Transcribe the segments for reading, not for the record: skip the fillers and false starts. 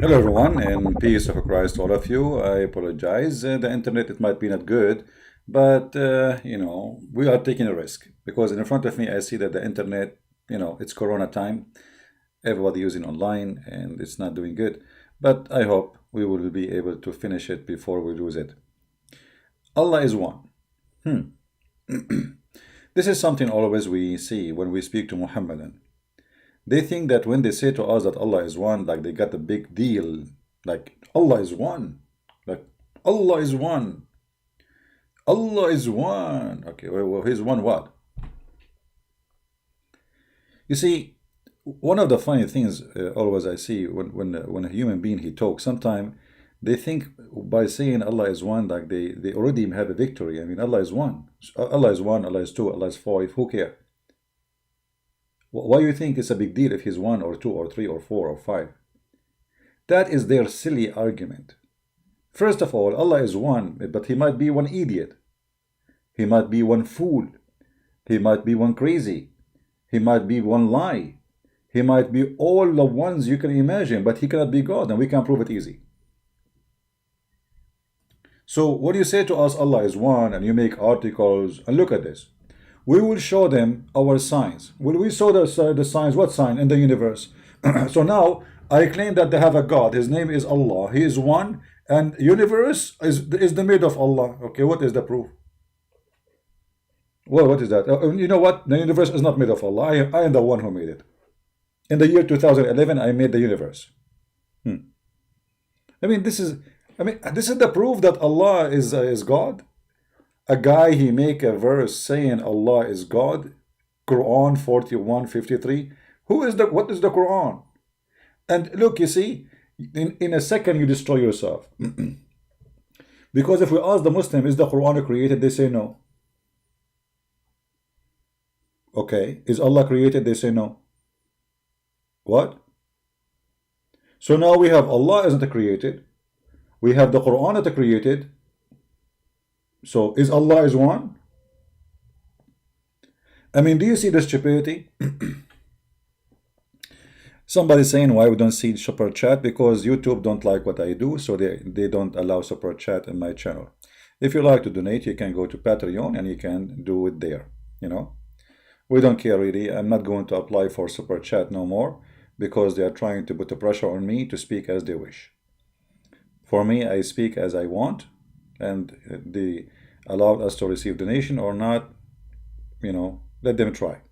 Hello everyone, and peace of Christ to all of you. I apologize. The internet, it might be not good, but we are taking a risk because in front of me I see that the internet, it's Corona time. Everybody using online and it's not doing good. But I hope we will be able to finish it before we lose it. Allah is one. This is something always we see when we speak to Muhammadan. They think that when they say to us that Allah is one, like they got a big deal. Like Allah is one. Like Allah is one. Allah is one. Okay, well, He's one what? You see, one of the funny things always I see when a human being he talks, sometimes they think by saying Allah is one, like they already have a victory. I mean, Allah is one. Allah is one, Allah is two, Allah is five. Who cares? Why do you think it's a big deal if he's one or two or three or four or five? That is their silly argument. First of all, Allah is one, but he might be one idiot. He might be one fool. He might be one crazy. He might be one lie. He might be all the ones you can imagine, but he cannot be God, and we can prove it easy. So what do you say to us, Allah is one, and you make articles, and look at this. We will show them our signs. Will we show the signs? What sign? In the universe. So now I claim that they have a God. His name is Allah. He is one, and universe is the made of Allah. Okay, what is the proof? Well, what is that? You know what? The universe is not made of Allah. I am the one who made it. In the year 2011, I made the universe. I mean, this is the proof that Allah is God. A guy he make a verse saying Allah is God, Quran 41:53. What is the Quran? And look, you see, in a second you destroy yourself. Because if we ask the Muslim, is the Quran created? They say no. Okay, is Allah created? They say no. What? So now we have Allah isn't created. We have the Quran that created. So is Allah is one? I mean, do you see the stupidity? Somebody saying why we don't see super chat, because YouTube don't like what I do, so they don't allow super chat in my channel. If you like to donate, you can go to Patreon and you can do it there. We don't care really. I'm not going to apply for super chat no more because they are trying to put the pressure on me to speak as they wish. For me, I speak as I want, and they allowed us to receive donation or not, let them try.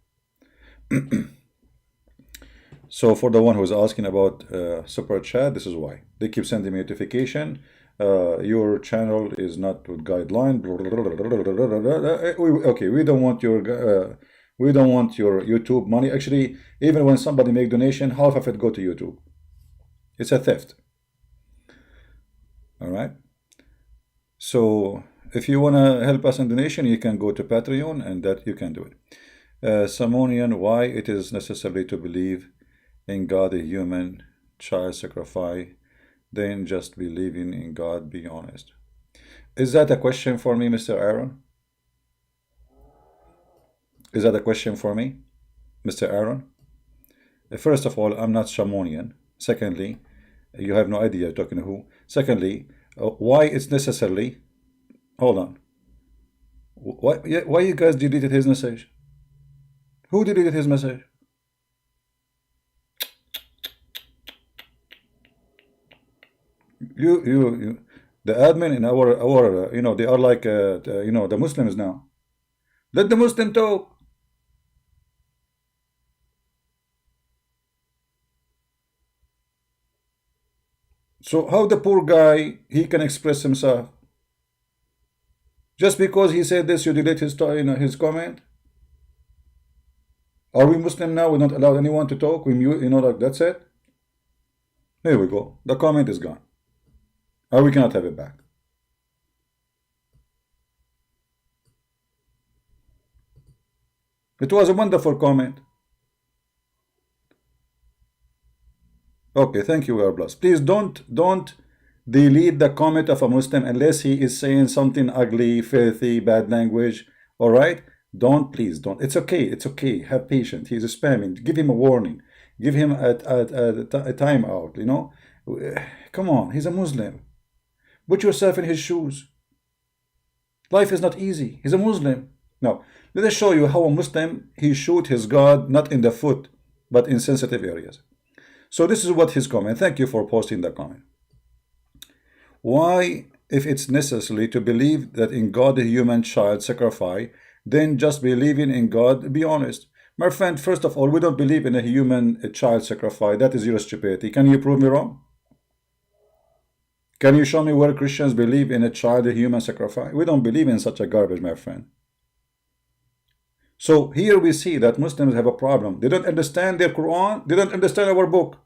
So for the one who's asking about super chat, this is why they keep sending me notification. Your channel is not with guideline. Okay, we don't want your YouTube money. Actually, even when somebody make donation, half of it go to YouTube. It's a theft. All right. So if you want to help us in donation, you can go to Patreon and that you can do it. Simonian, why it is necessary to believe in God, a human child sacrifice, then just believing in God, be honest. Is that a question for me, Mr. Aaron? Is that a question for me, Mr. Aaron? First of all, I'm not Shamonian. Secondly, you have no idea you're talking to who. Secondly, why it's necessarily. Hold on. Why you guys deleted his message? Who deleted his message? You. The admin in our they are like the Muslims now. Let the Muslim talk. So how the poor guy he can express himself? Just because he said this, you delete his comment? Are we Muslim now? We're not allowed anyone to talk. We mute, like that's it. Here we go. The comment is gone. Or we cannot have it back. It was a wonderful comment. Okay, thank you, we are blessed. Please don't delete the comment of a Muslim unless he is saying something ugly, filthy, bad language. All right? Please don't. It's okay. It's okay. Have patience. He's spamming. Give him a warning. Give him a time out. Come on, he's a Muslim. Put yourself in his shoes. Life is not easy. He's a Muslim. Now, let us show you how a Muslim, he shoot his God not in the foot, but in sensitive areas. So this is what his comment. Thank you for posting the comment. Why, if it's necessary to believe that in God a human child sacrifice, then just believing in God, be honest. My friend, first of all, we don't believe in a human child sacrifice. That is your stupidity. Can you prove me wrong? Can you show me where Christians believe in a child, a human sacrifice? We don't believe in such a garbage, my friend. So here we see that Muslims have a problem. They don't understand their Quran. They don't understand our book.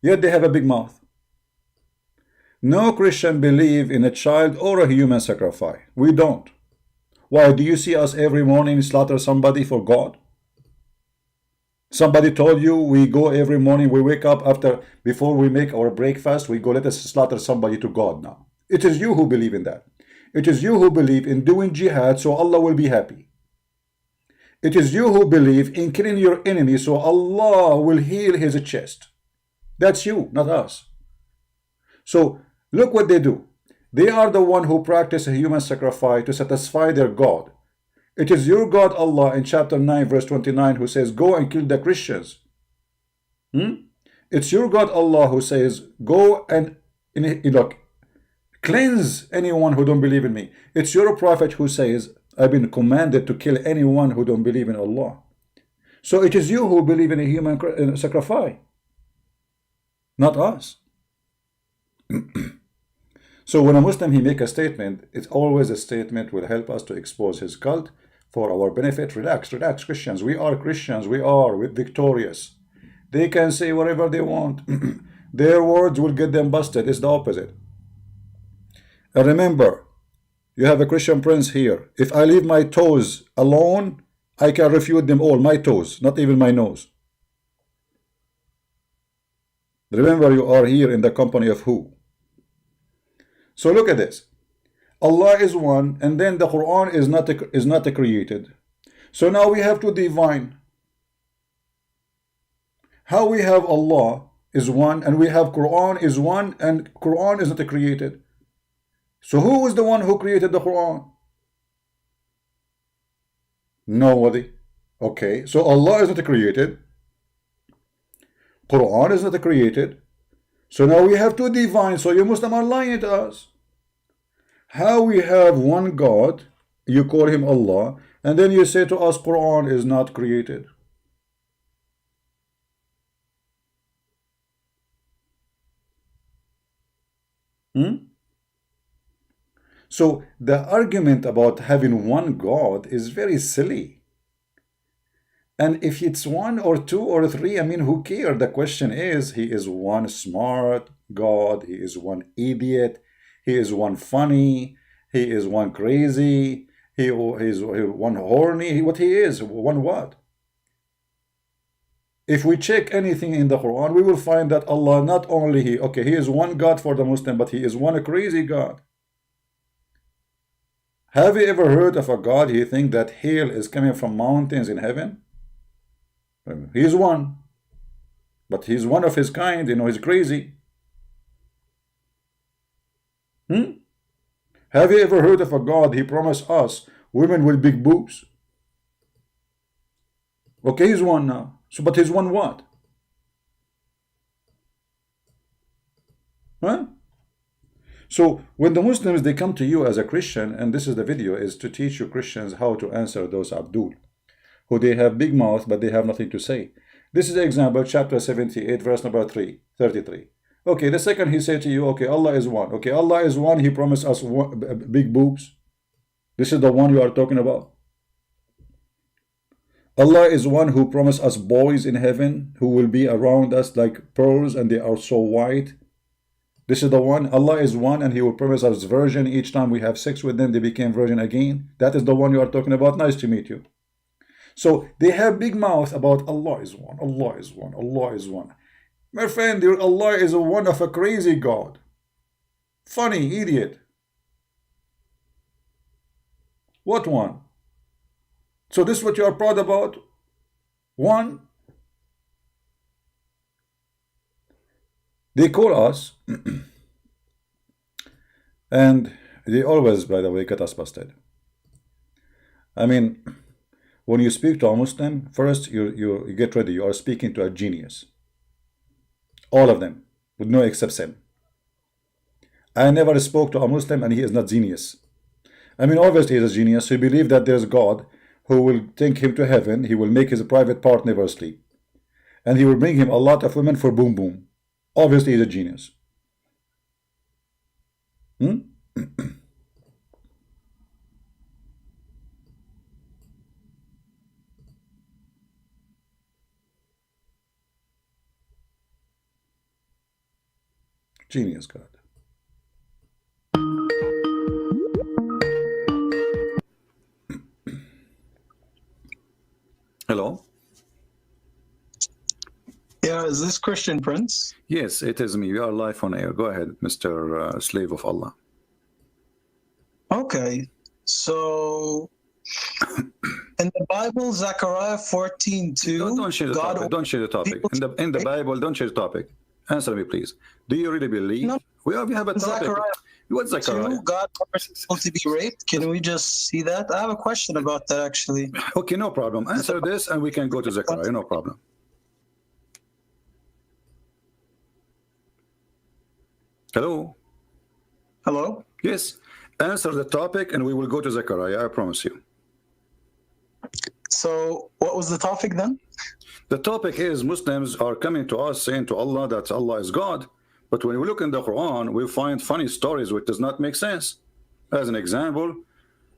Yet they have a big mouth. No Christian believe in a child or a human sacrifice. We don't. Why? Do you see us every morning slaughter somebody for God? Somebody told you we go every morning, we wake up before we make our breakfast, we go, let us slaughter somebody to God now. It is you who believe in that. It is you who believe in doing jihad so Allah will be happy. It is you who believe in killing your enemy so Allah will heal his chest. That's you, not us. So look what they do. They are the one who practice a human sacrifice to satisfy their God. It is your God Allah in chapter 9 verse 29 who says, go and kill the Christians. It's your God Allah who says, go and cleanse anyone who don't believe in me. It's your prophet who says, I've been commanded to kill anyone who don't believe in Allah. So it is you who believe in a human sacrifice, not us. So when a Muslim he make a statement, it's always a statement will help us to expose his cult for our benefit. Relax, relax, Christians. We are Christians. We're victorious. They can say whatever they want. Their words will get them busted. It's the opposite. And remember, you have a Christian prince here. If I leave my toes alone, I can refute them all. My toes, not even my nose. Remember, you are here in the company of who? So look at this. Allah is one, and then the Quran is not created. So now we have to divine. How we have Allah is one, and we have Quran is one, and Quran is not created. So who is the one who created the Quran? Nobody. Okay, so Allah is not created. Quran is not created. So now we have to divine. So you Muslims are lying to us. How we have one God, you call him Allah, and then you say to us Quran is not created. So the argument about having one God is very silly. And if it's one or two or three, I mean, who cares? The question is, he is one smart God, he is one idiot, he is one funny, he is one crazy, he is one horny, what he is, one what? If we check anything in the Quran, we will find that Allah not only he is one God for the Muslim, but he is one crazy God. Have you ever heard of a God he think that hail is coming from mountains in heaven? He is one, but he's one of his kind, he's crazy. Have you ever heard of a God he promised us women with big boobs? Okay, he's one now. So, but he's one what? So when the Muslims, they come to you as a Christian, and this is the video, is to teach you Christians how to answer those Abdul, who they have big mouth, but they have nothing to say. This is the example, chapter 78, verse number 33. Okay, the second he said to you, okay, Allah is one. Okay, Allah is one, he promised us big boobs. This is the one you are talking about. Allah is one who promised us boys in heaven who will be around us like pearls and they are so white. This is the one. Allah is one and he will promise us virgin each time we have sex with them, they became virgin again. That is the one you are talking about. Nice to meet you. So they have big mouth about Allah is one, Allah is one, Allah is one. My friend, your Allah is one of a crazy God. Funny, idiot. What one? So this is what you are proud about? One? They call us, and they always, by the way, get us busted. I mean, when you speak to a Muslim, first you get ready. You are speaking to a genius. All of them, with no exception. I never spoke to a Muslim and he is not genius. I mean, obviously he's a genius. He believes that there's God who will take him to heaven. He will make his private part never sleep. And he will bring him a lot of women for boom boom. Obviously he's a genius. Genius God. Hello? Yeah, is this Christian Prince? Yes, it is me. We are live on air. Go ahead, Mr. Slave of Allah. Okay, so in the Bible, Zechariah 14:2, Don't change the God topic. Don't change the topic. people In the to Bible, don't change the topic. Answer me, please. Do you really believe? No. We have a topic. Zechariah What's Zechariah? 2, God orders people to be raped. Can we just see that? I have a question about that actually. Okay, no problem. Answer this and we can go to Zechariah. No problem. Hello? Hello? Yes. Answer the topic and we will go to Zechariah. I promise you. So what was the topic then? The topic is Muslims are coming to us saying to Allah that Allah is God. But when we look in the Quran, we find funny stories which does not make sense. As an example,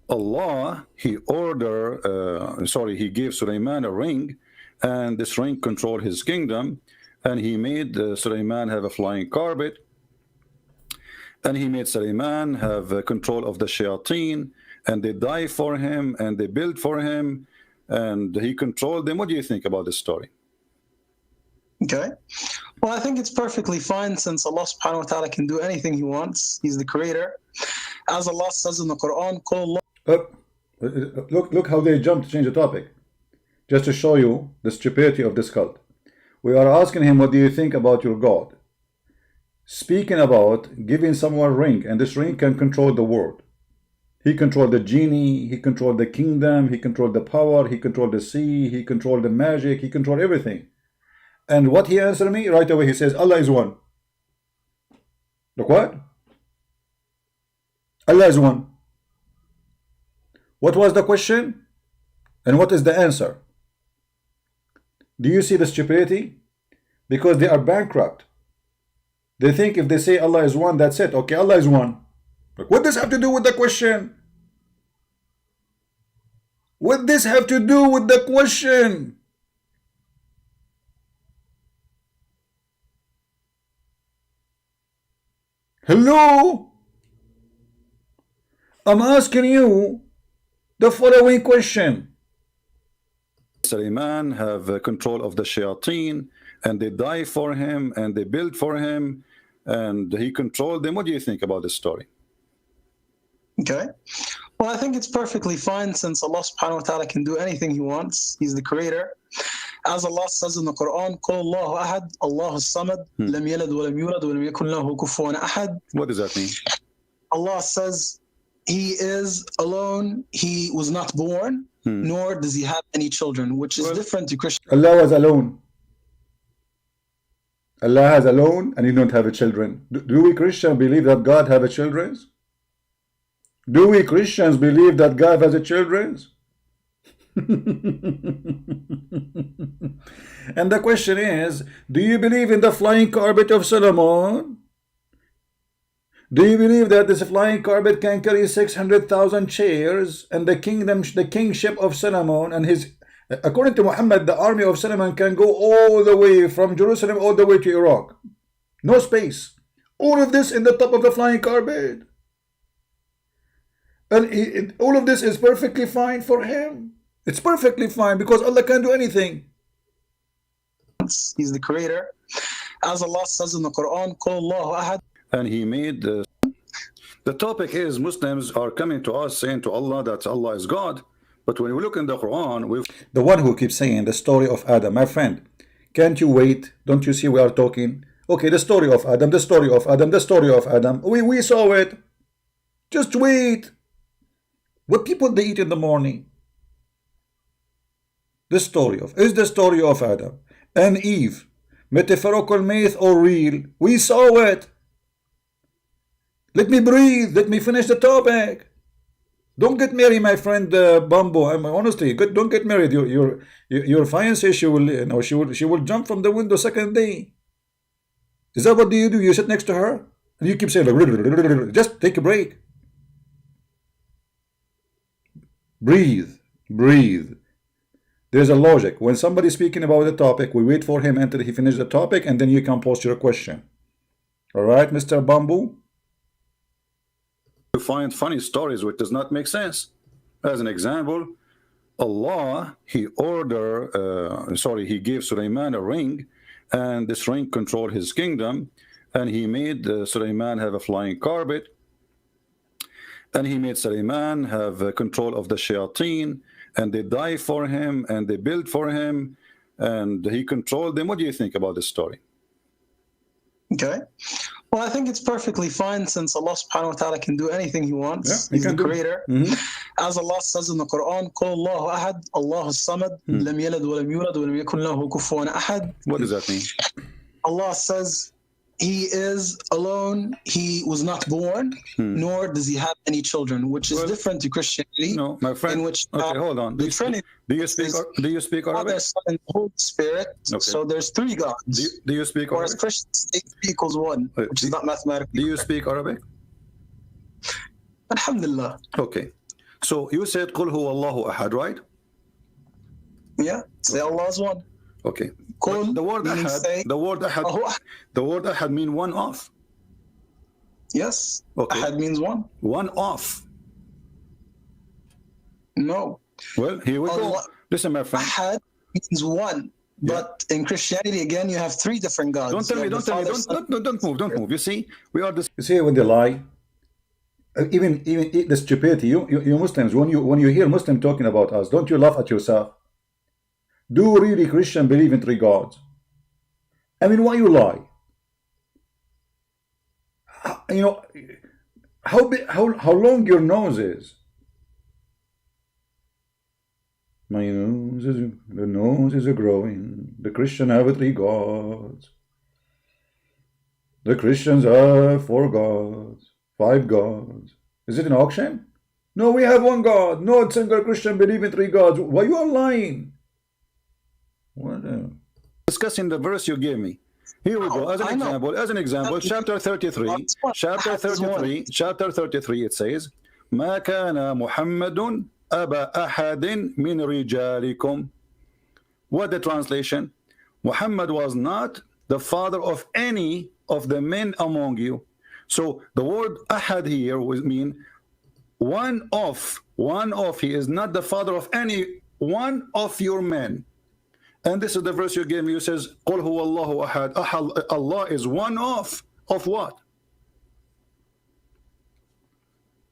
Allah, he gave Sulaiman a ring, and this ring controlled his kingdom, and he made Sulaiman have a flying carpet, and he made Sulaiman have control of the shayateen, and they die for him, and they build for him, and he controlled them. What do you think about this story? Okay. Well, I think it's perfectly fine since Allah subhanahu wa ta'ala can do anything he wants. He's the creator. As Allah says in the Quran, "Qul Look how they jumped to change the topic. Just to show you the stupidity of this cult. We are asking him, what do you think about your God? Speaking about giving someone a ring, and this ring can control the world. He controlled the genie, he controlled the kingdom, he controlled the power, he controlled the sea, he controlled the magic, he controlled everything. And what he answered me right away, he says, Allah is one. Look what? Allah is one. What was the question? And what is the answer? Do you see the stupidity? Because they are bankrupt. They think if they say Allah is one, that's it. Okay, Allah is one. But what does this have to do with the question? What does this have to do with the question? Hello? I'm asking you the following question. Sulaiman have control of the shayateen, and they die for him, and they build for him, and he controlled them. What do you think about this story? Okay. Well, I think it's perfectly fine since Allah subhanahu wa ta'ala can do anything he wants. He's the creator. As Allah says in the Quran, قُلْ اللَّهُ أَحَدْ اللَّهُ الصَّمَدْ لَمْ يَلَدْ وَلَمْ يُولَدْ وَلَمْ يَكُنْ لَهُ كُفُوًا أَحَدٌ. What does that mean? Allah says he is alone, he was not born, nor does he have any children, which is different to Christian. Allah was alone. Allah has alone and he don't have a children. Do we Christians believe that God have a children? Do we Christians believe that God has a children? And the question is, do you believe in the flying carpet of Solomon? Do you believe that this flying carpet can carry 600,000 chairs, and the kingship of Solomon and his, according to Muhammad, the army of Solomon can go all the way from Jerusalem all the way to Iraq. No space. All of this in the top of the flying carpet. And all of this is perfectly fine for him. It's perfectly fine because Allah can do anything. He's the creator. As Allah says in the Quran, قُلْ اللَّهُ أَحَدْ. And he made the topic is Muslims are coming to us saying to Allah that Allah is God. But when we look in the Quran, the one who keeps saying the story of Adam, my friend, can't you wait? Don't you see we are talking? Okay, the story of Adam, the story of Adam, the story of Adam. We saw it. Just wait. What people they eat in the morning? The story of is the story of Adam and Eve. Metaphorical myth or real? We saw it. Let me breathe. Let me finish the topic. Don't get married, my friend Bambo. Honestly, don't get married. Your fiancée, she will, she will jump from the window second day. Is that what you do? You sit next to her and you keep saying like, just take a break. Breathe, breathe. There's a logic. When somebody's speaking about the topic, we wait for him until he finishes the topic, and then you can post your question. All right, Mr. Bamboo? You find funny stories which does not make sense. As an example, Allah, he gave Sulaiman a ring, and this ring controlled his kingdom, and he made Sulaiman have a flying carpet, and he made Sulaiman have control of the shayateen, and they die for him, and they build for him, and he controlled them. What do you think about this story? Okay. Well, I think it's perfectly fine since Allah subhanahu wa ta'ala can do anything he wants. Yeah, He's the creator. As Allah says in the Quran, قُلْ اللَّهُ أَحَدْ اللَّهُ الصَّمَدْ لَمْ يَلِدْ وَلَمْ يُولَدْ وَلَمْ يَكُنْ لَهُ كُفُوًا أَحَدٌ. What does that mean? Allah says he is alone, he was not born, nor does he have any children, which is different to Christianity. No, my friend. In which okay, hold on. the Trinity do you speak Arabic? Father, Son, and Holy Spirit. Okay. So there's three gods. Do you speak Whereas Arabic? Christians say 3 equals 1, which is not mathematically. Do you speak Arabic? Alhamdulillah. Okay. So you said قُلْ هُوَ اللَّهُ أَحَدٌ, right? Yeah. Say Allah is one. Okay. Qul The word means ahad, say, the word ahad, Allahu Ahad. the word ahad mean one off. Yes. Okay. Ahad means one. One off. No. Well, here we go. Allah, Listen, my friend. Ahad means one. But in Christianity, again, you have 3 different gods. Don't tell me, You have don't the tell me, Father, Son, don't move, don't move. You see, we are this. You see when they lie, even the stupidity. You Muslims, when you hear Muslim talking about us, don't you laugh at yourself? Do really Christian believe in 3 gods? I mean, why you lie? You know, how long your nose is? My nose is, the nose is growing. The Christian have 3 gods. The Christians have 4 gods, 5 gods. Is it an auction? No, we have 1 God. No single Christian believe in 3 gods. Why you are lying? What? Discussing the verse you gave me. Here we go. As an example, chapter 33. Chapter 33. It says, ما كان محمد أبا أحد من رجالكم. What the translation? Muhammad was not the father of any of the men among you. So the word ahad here would mean one of. He is not the father of any one of your men. And this is the verse you gave me. It says, قُلْ هُوَ اللَّهُ أَحَدٌ. Allah is one of what?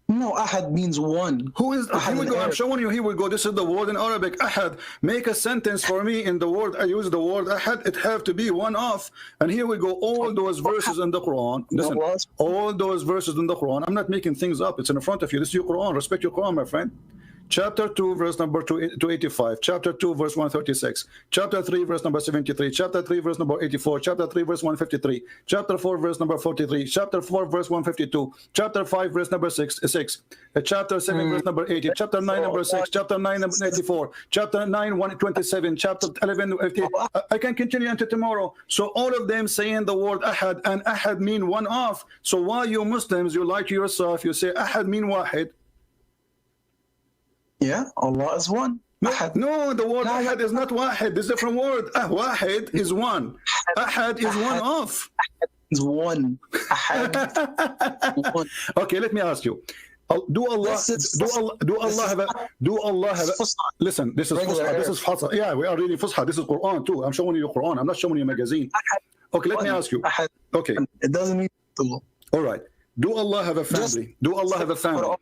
No, ahad means one. Who is? Here we go. I'm showing you. Here we go. This is the word in Arabic. Ahad. Make a sentence for me in the word. I use the word ahad. It have to be one of. And here we go. All those verses in the Quran. Listen. All those verses in the Quran. I'm not making things up. It's in front of you. This is your Quran. Respect your Quran, my friend. Chapter 2, verse number 285. Chapter 2, verse 136. Chapter 3, verse number 73. Chapter 3, verse number 84. Chapter 3, verse 153. Chapter 4, verse number 43. Chapter 4, verse 152. Chapter 5, verse number 6. Chapter 7, verse number 80. Chapter 9, number 6. Chapter 9, number 94. Chapter 9, 127. Chapter 11, 50. I can continue until tomorrow. So all of them saying the word ahad, and ahad mean one of. So why you Muslims, you lie to yourself, you say ahad mean wahid. Yeah, Allah is one. No, the word ahad is not wahid. It's a different word. Wahid is one. Ahad is one of. Is one. Okay, let me ask you. Do Allah have a listen, this is Fusha. This is Fusha. Yeah, we are reading Fusha. This is Quran too. I'm showing you the Quran. I'm not showing you a magazine. Okay, let me ask you. Okay. It doesn't mean all right. Do Allah have a family? Do Allah have a family?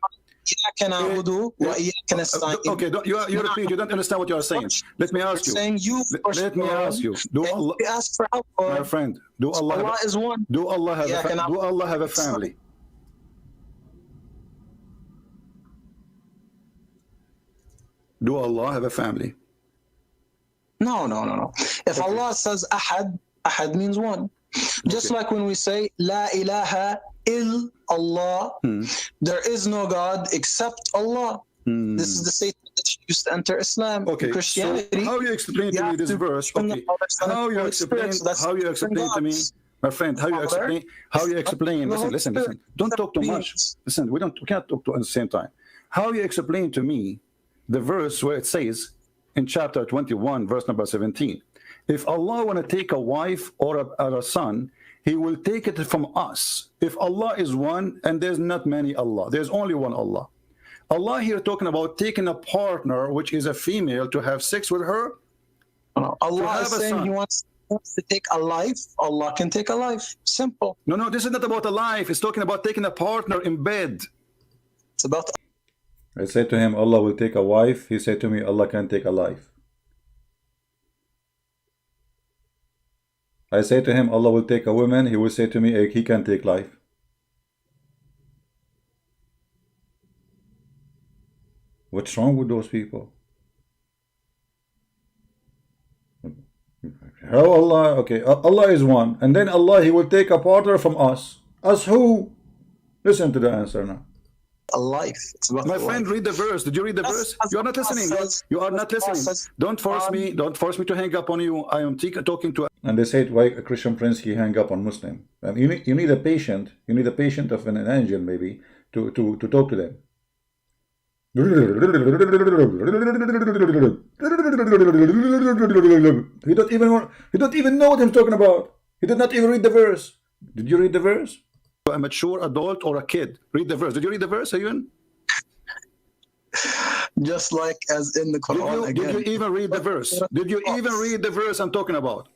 إياك نعبد وإياك نستعين. Okay, you repeat. You don't understand what you are saying. Let me ask you. Saying you Let me ask you. Do Allah? We ask for help. My friend, do Allah is one. do Allah have إياك نعبد. do Allah have a family? Do Allah have a family? No. If Allah says ahad means one. Just like when we say La ilaha ill Allah, there is no God except Allah. This is the statement that you used to enter Islam. Okay, Christianity. So how you explain to me this verse? Okay, how you explain to me, my friend? How you explain? Listen. Don't talk too much. Listen, we can't talk at the same time. How you explain to me the verse where it says in chapter 21, verse number 17, if Allah want to take a wife or a son, He will take it from us. If Allah is one, and there's not many Allah, there's only one Allah. Allah here talking about taking a partner, which is a female, to have sex with her. Allah is saying He wants to take a life. Allah can take a life. Simple. No, this is not about a life. It's talking about taking a partner in bed. It's about. I said to him, Allah will take a wife. He said to me, Allah can take a life. I say to him, Allah will take a woman. He will say to me, He can take life. What's wrong with those people? How Allah? Okay, Allah is one, and then Allah, He will take a partner from us. Us who? listen to the answer now. A life. It's about My friend, read the verse. Did you read the verse? You are not listening. You are not listening. Don't force me. Don't force me to hang up on you. I am talking to. And they said, why a Christian prince he hang up on Muslim? And you need a patient. You need a patient of an angel maybe to talk to them. He don't even know what I'm talking about. He did not even read the verse. Did you read the verse? A mature adult or a kid, read the verse. Did you read the verse, Ayun? Just like as in the Quran. Did you even read the verse? Did you even read the verse I'm talking about?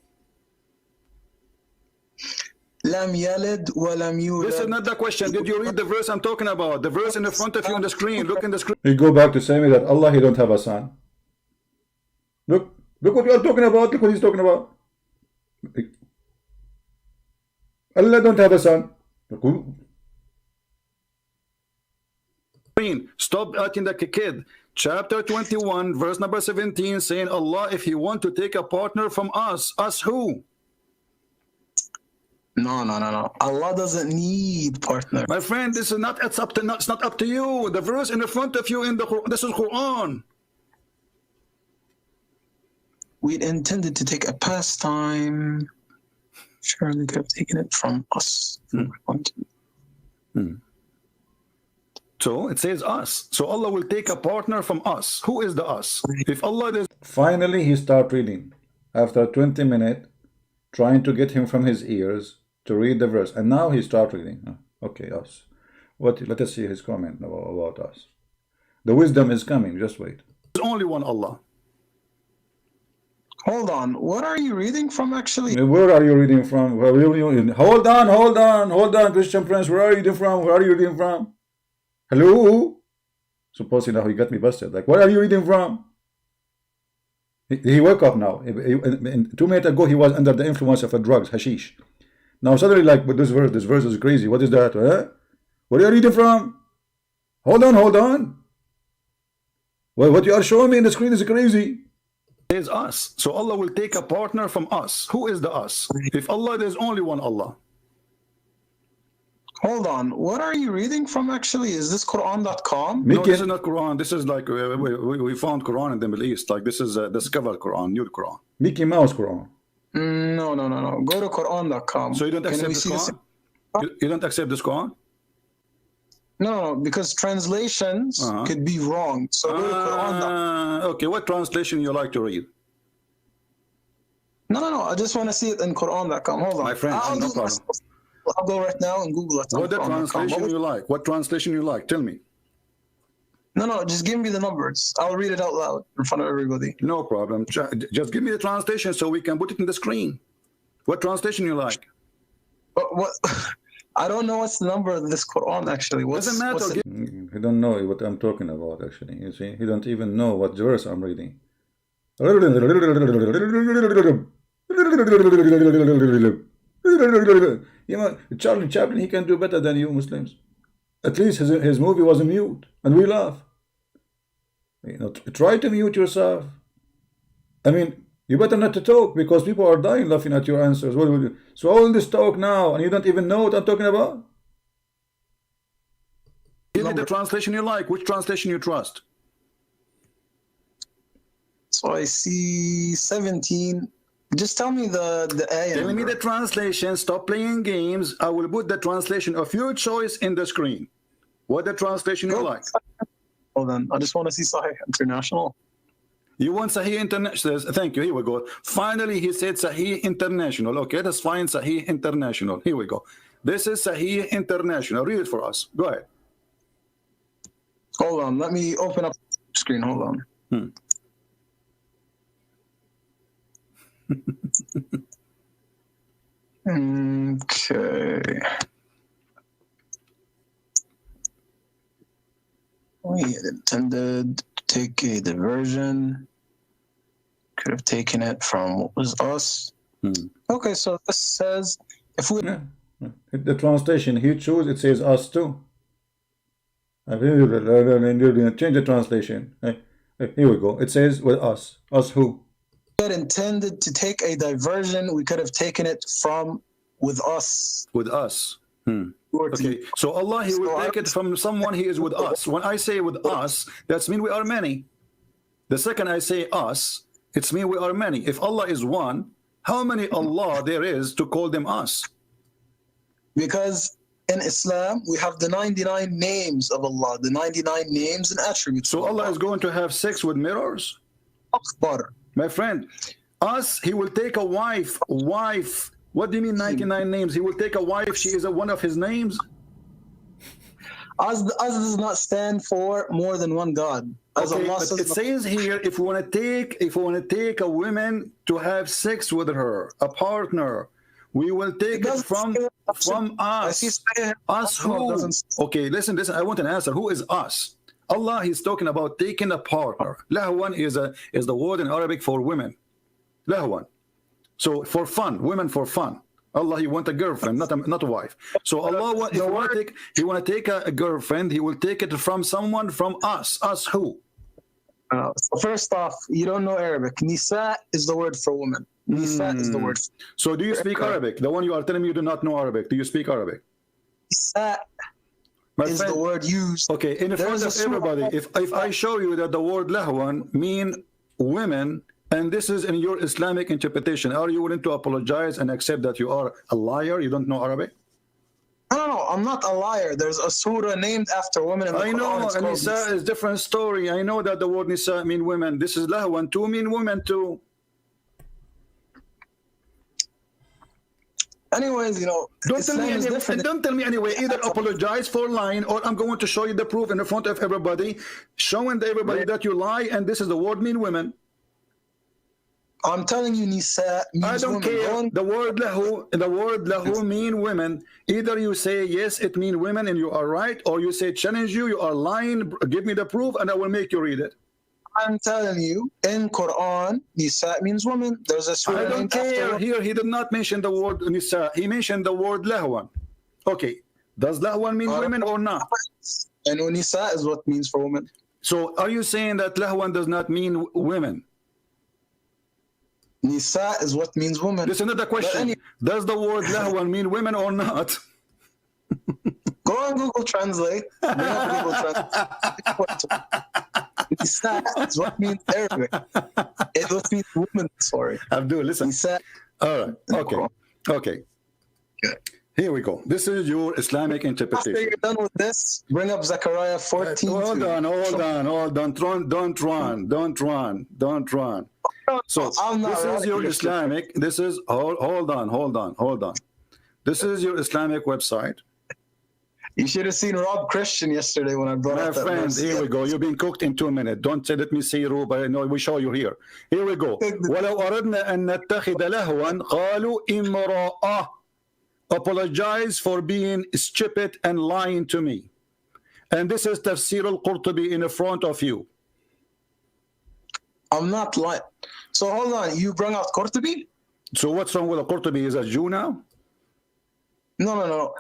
Lam yalid wa lam yulad. This is not the question. Did you read the verse I'm talking about? The verse in the front of you on the screen. Look in the screen. You go back to saying that Allah, He don't have a son. Look what you are talking about. Look what He's talking about. Allah don't have a son. Stop acting like a kid. Chapter 21, verse number 17, saying Allah, if He want to take a partner from us who? No. Allah doesn't need partner. My friend, this is not. It's not up to you. The verse in the front of you in the Quran. This is Quran. We intended to take a pastime. Surely could have taken it from us. So it says us. So Allah will take a partner from us. Who is the us? If Allah is... Finally, he start reading. After 20 minutes, trying to get him from his ears to read the verse. And now he start reading. Okay, us. Let us see his comment about us. The wisdom is coming. Just wait. There's only one Allah. Hold on. What are you reading from actually? Where are you reading from? Hold on, Christian Prince. Where are you reading from? Where are you reading from? Hello? Supposing now he got me busted. Like, where are you reading from? He woke up now. 2 minutes ago, he was under the influence of a drugs, hashish. Now suddenly, like, but this verse is crazy. What is that? Huh? Where are you reading from? Hold on. Well, what you are showing me in the screen is crazy. Is us. So Allah will take a partner from us. Who is the us? If Allah, there's only one Allah. Hold on. What are you reading from actually? Is this Quran.com? No, this is not Quran. This is like we found Quran in the Middle East. Like this is discovered Quran, new Quran. Mickey Mouse Quran. No. Go to Quran.com. So you don't accept this Quran? You don't accept this Quran? No, because translations could be wrong. So go to Quran.com. Okay, what translation you like to read? No. I just want to see it in Quran.com. Hold on. My friend, no problem. I'll go right now and Google it. What the translation you like? What translation you like? Tell me. No. Just give me the numbers. I'll read it out loud in front of everybody. No problem. Just give me the translation so we can put it in the screen. What translation you like? What? I don't know what's the number of this Quran actually. Doesn't matter. He don't know what I'm talking about, actually. You see, he don't even know what verse I'm reading. You know, Charlie Chaplin, he can do better than you Muslims. At least his movie was mute, and we laugh. You know, try to mute yourself. I mean, you better not to talk because people are dying laughing at your answers. What will you? So all this talk now, and you don't even know what I'm talking about? Give me the translation you like. Which translation you trust? So I see 17. Just tell me the ayah. Tell me the translation. Stop playing games. I will put the translation of your choice in the screen. What the translation you like? Hold on. I just want to see Sahih International. You want Sahih International? Thank you. Here we go. Finally, he said Sahih International. Okay, that's fine. Sahih International. Here we go. This is Sahih International. Read it for us. Go ahead. Hold on. Let me open up the screen. Hold on. Okay. We had intended to take a diversion. Could have taken it from what was us. Okay, so this says if we the translation he chose, it says us too. Change the translation. Here we go. It says with us. Us who? had intended to take a diversion, we could have taken it from with us. With us. Okay, so Allah, he will take it from someone he is with us. When I say with us, that's mean we are many. The second I say us, it's mean we are many. If Allah is one, how many Allah there is to call them us? Because in Islam, we have the 99 names of Allah, the 99 names and attributes. So Allah is going to have sex with mirrors? Akbar. My friend, us, he will take a wife. What do you mean 99 names? He will take a wife, she is one of his names? Us does not stand for more than one God. As Okay, Allah but says, it says here, if we want to take a woman to have sex with her, a partner, we will take it from us. Us who? Okay, listen, I want an answer. Who is us? Allah, he's talking about taking a partner. Lahwan is the word in Arabic for women. Lahwan. So for fun, women for fun. Allah, he want a girlfriend, not a wife. So Allah, he want to take a girlfriend, he will take it from someone from us. Us who? So first off, you don't know Arabic. Nisa is the word for woman. Nisa is the word. So do you speak Arabic? The one you are telling me you do not know Arabic. Do you speak Arabic? Nisa is the word used. Okay, in front of everybody, if I show you that the word lahwan mean women, and this is in your Islamic interpretation, are you willing to apologize and accept that you are a liar? You don't know Arabic? No, I'm not a liar. There's a surah named after women in the Quran. I know, and Nisa is different story. I know that the word Nisa mean women. This is lahwan too mean women too. Anyways, you know, don't tell me anyway. Either apologize for lying, or I'm going to show you the proof in front of everybody, showing everybody that you lie, and this is the word mean women. I'm telling you, Nisa means I don't women. care. The word lahu mean women. Either you say yes, it mean women, and you are right, or you say challenge you are lying. Give me the proof, and I will make you read it. I'm telling you, in Quran, Nisa means woman. There's a surah. I don't care. Here, he did not mention the word Nisa. He mentioned the word lahwan. Okay, does lahwan mean women or not? I know Nisa is what means for women. So, are you saying that lahwan does not mean women? Nisa is what means woman. This is another question. Does the word lahwan mean women or not? Go on Google Translate. Nisa is what means Arabic. It what means woman. Sorry. Abdul, listen. Nisa. All right. Okay. Here we go. This is your Islamic interpretation. After you're done with this, bring up Zechariah 14. Hold on. Don't run. So this is your Islamic. This is hold on. This is your Islamic website. You should have seen Rob Christian yesterday when I brought up that friend, here we go. You've been cooked in 2 minutes. Don't say, let me see you, but no, we show you here. Here we go. وَلَوْ أَرَدْنَا أَن نَتَّخِذَ لَهْوًا قَالُوا إِمْرَأَةٌ. Apologize for being stupid and lying to me. and this is Tafsir al-Qurtubi in front of you. I'm not like. So hold on. You brought out Qurtubi? So what's wrong with al-Qurtubi? Is a Jew now? No.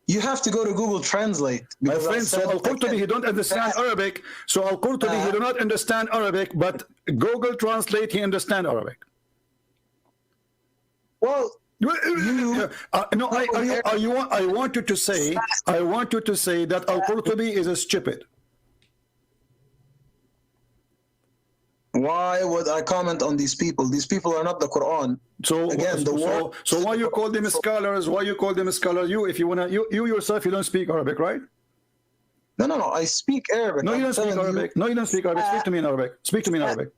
You have to go to Google Translate. My friend, so al-Qurtubi, he don't understand Arabic. So al-Qurtubi, he do not understand Arabic, but Google Translate, he understand Arabic. Well, No, I want you to say that al-Qurtubi is stupid. why would I comment on these people? These people are not the Quran. So Again, so why you call them scholars? Why you call them scholars? You, if you wanna, you yourself, you don't speak Arabic, right? No. I speak Arabic. No, you I'm don't speak telling Arabic. No, you don't speak Arabic. Speak to me in Arabic. Speak to me in Arabic.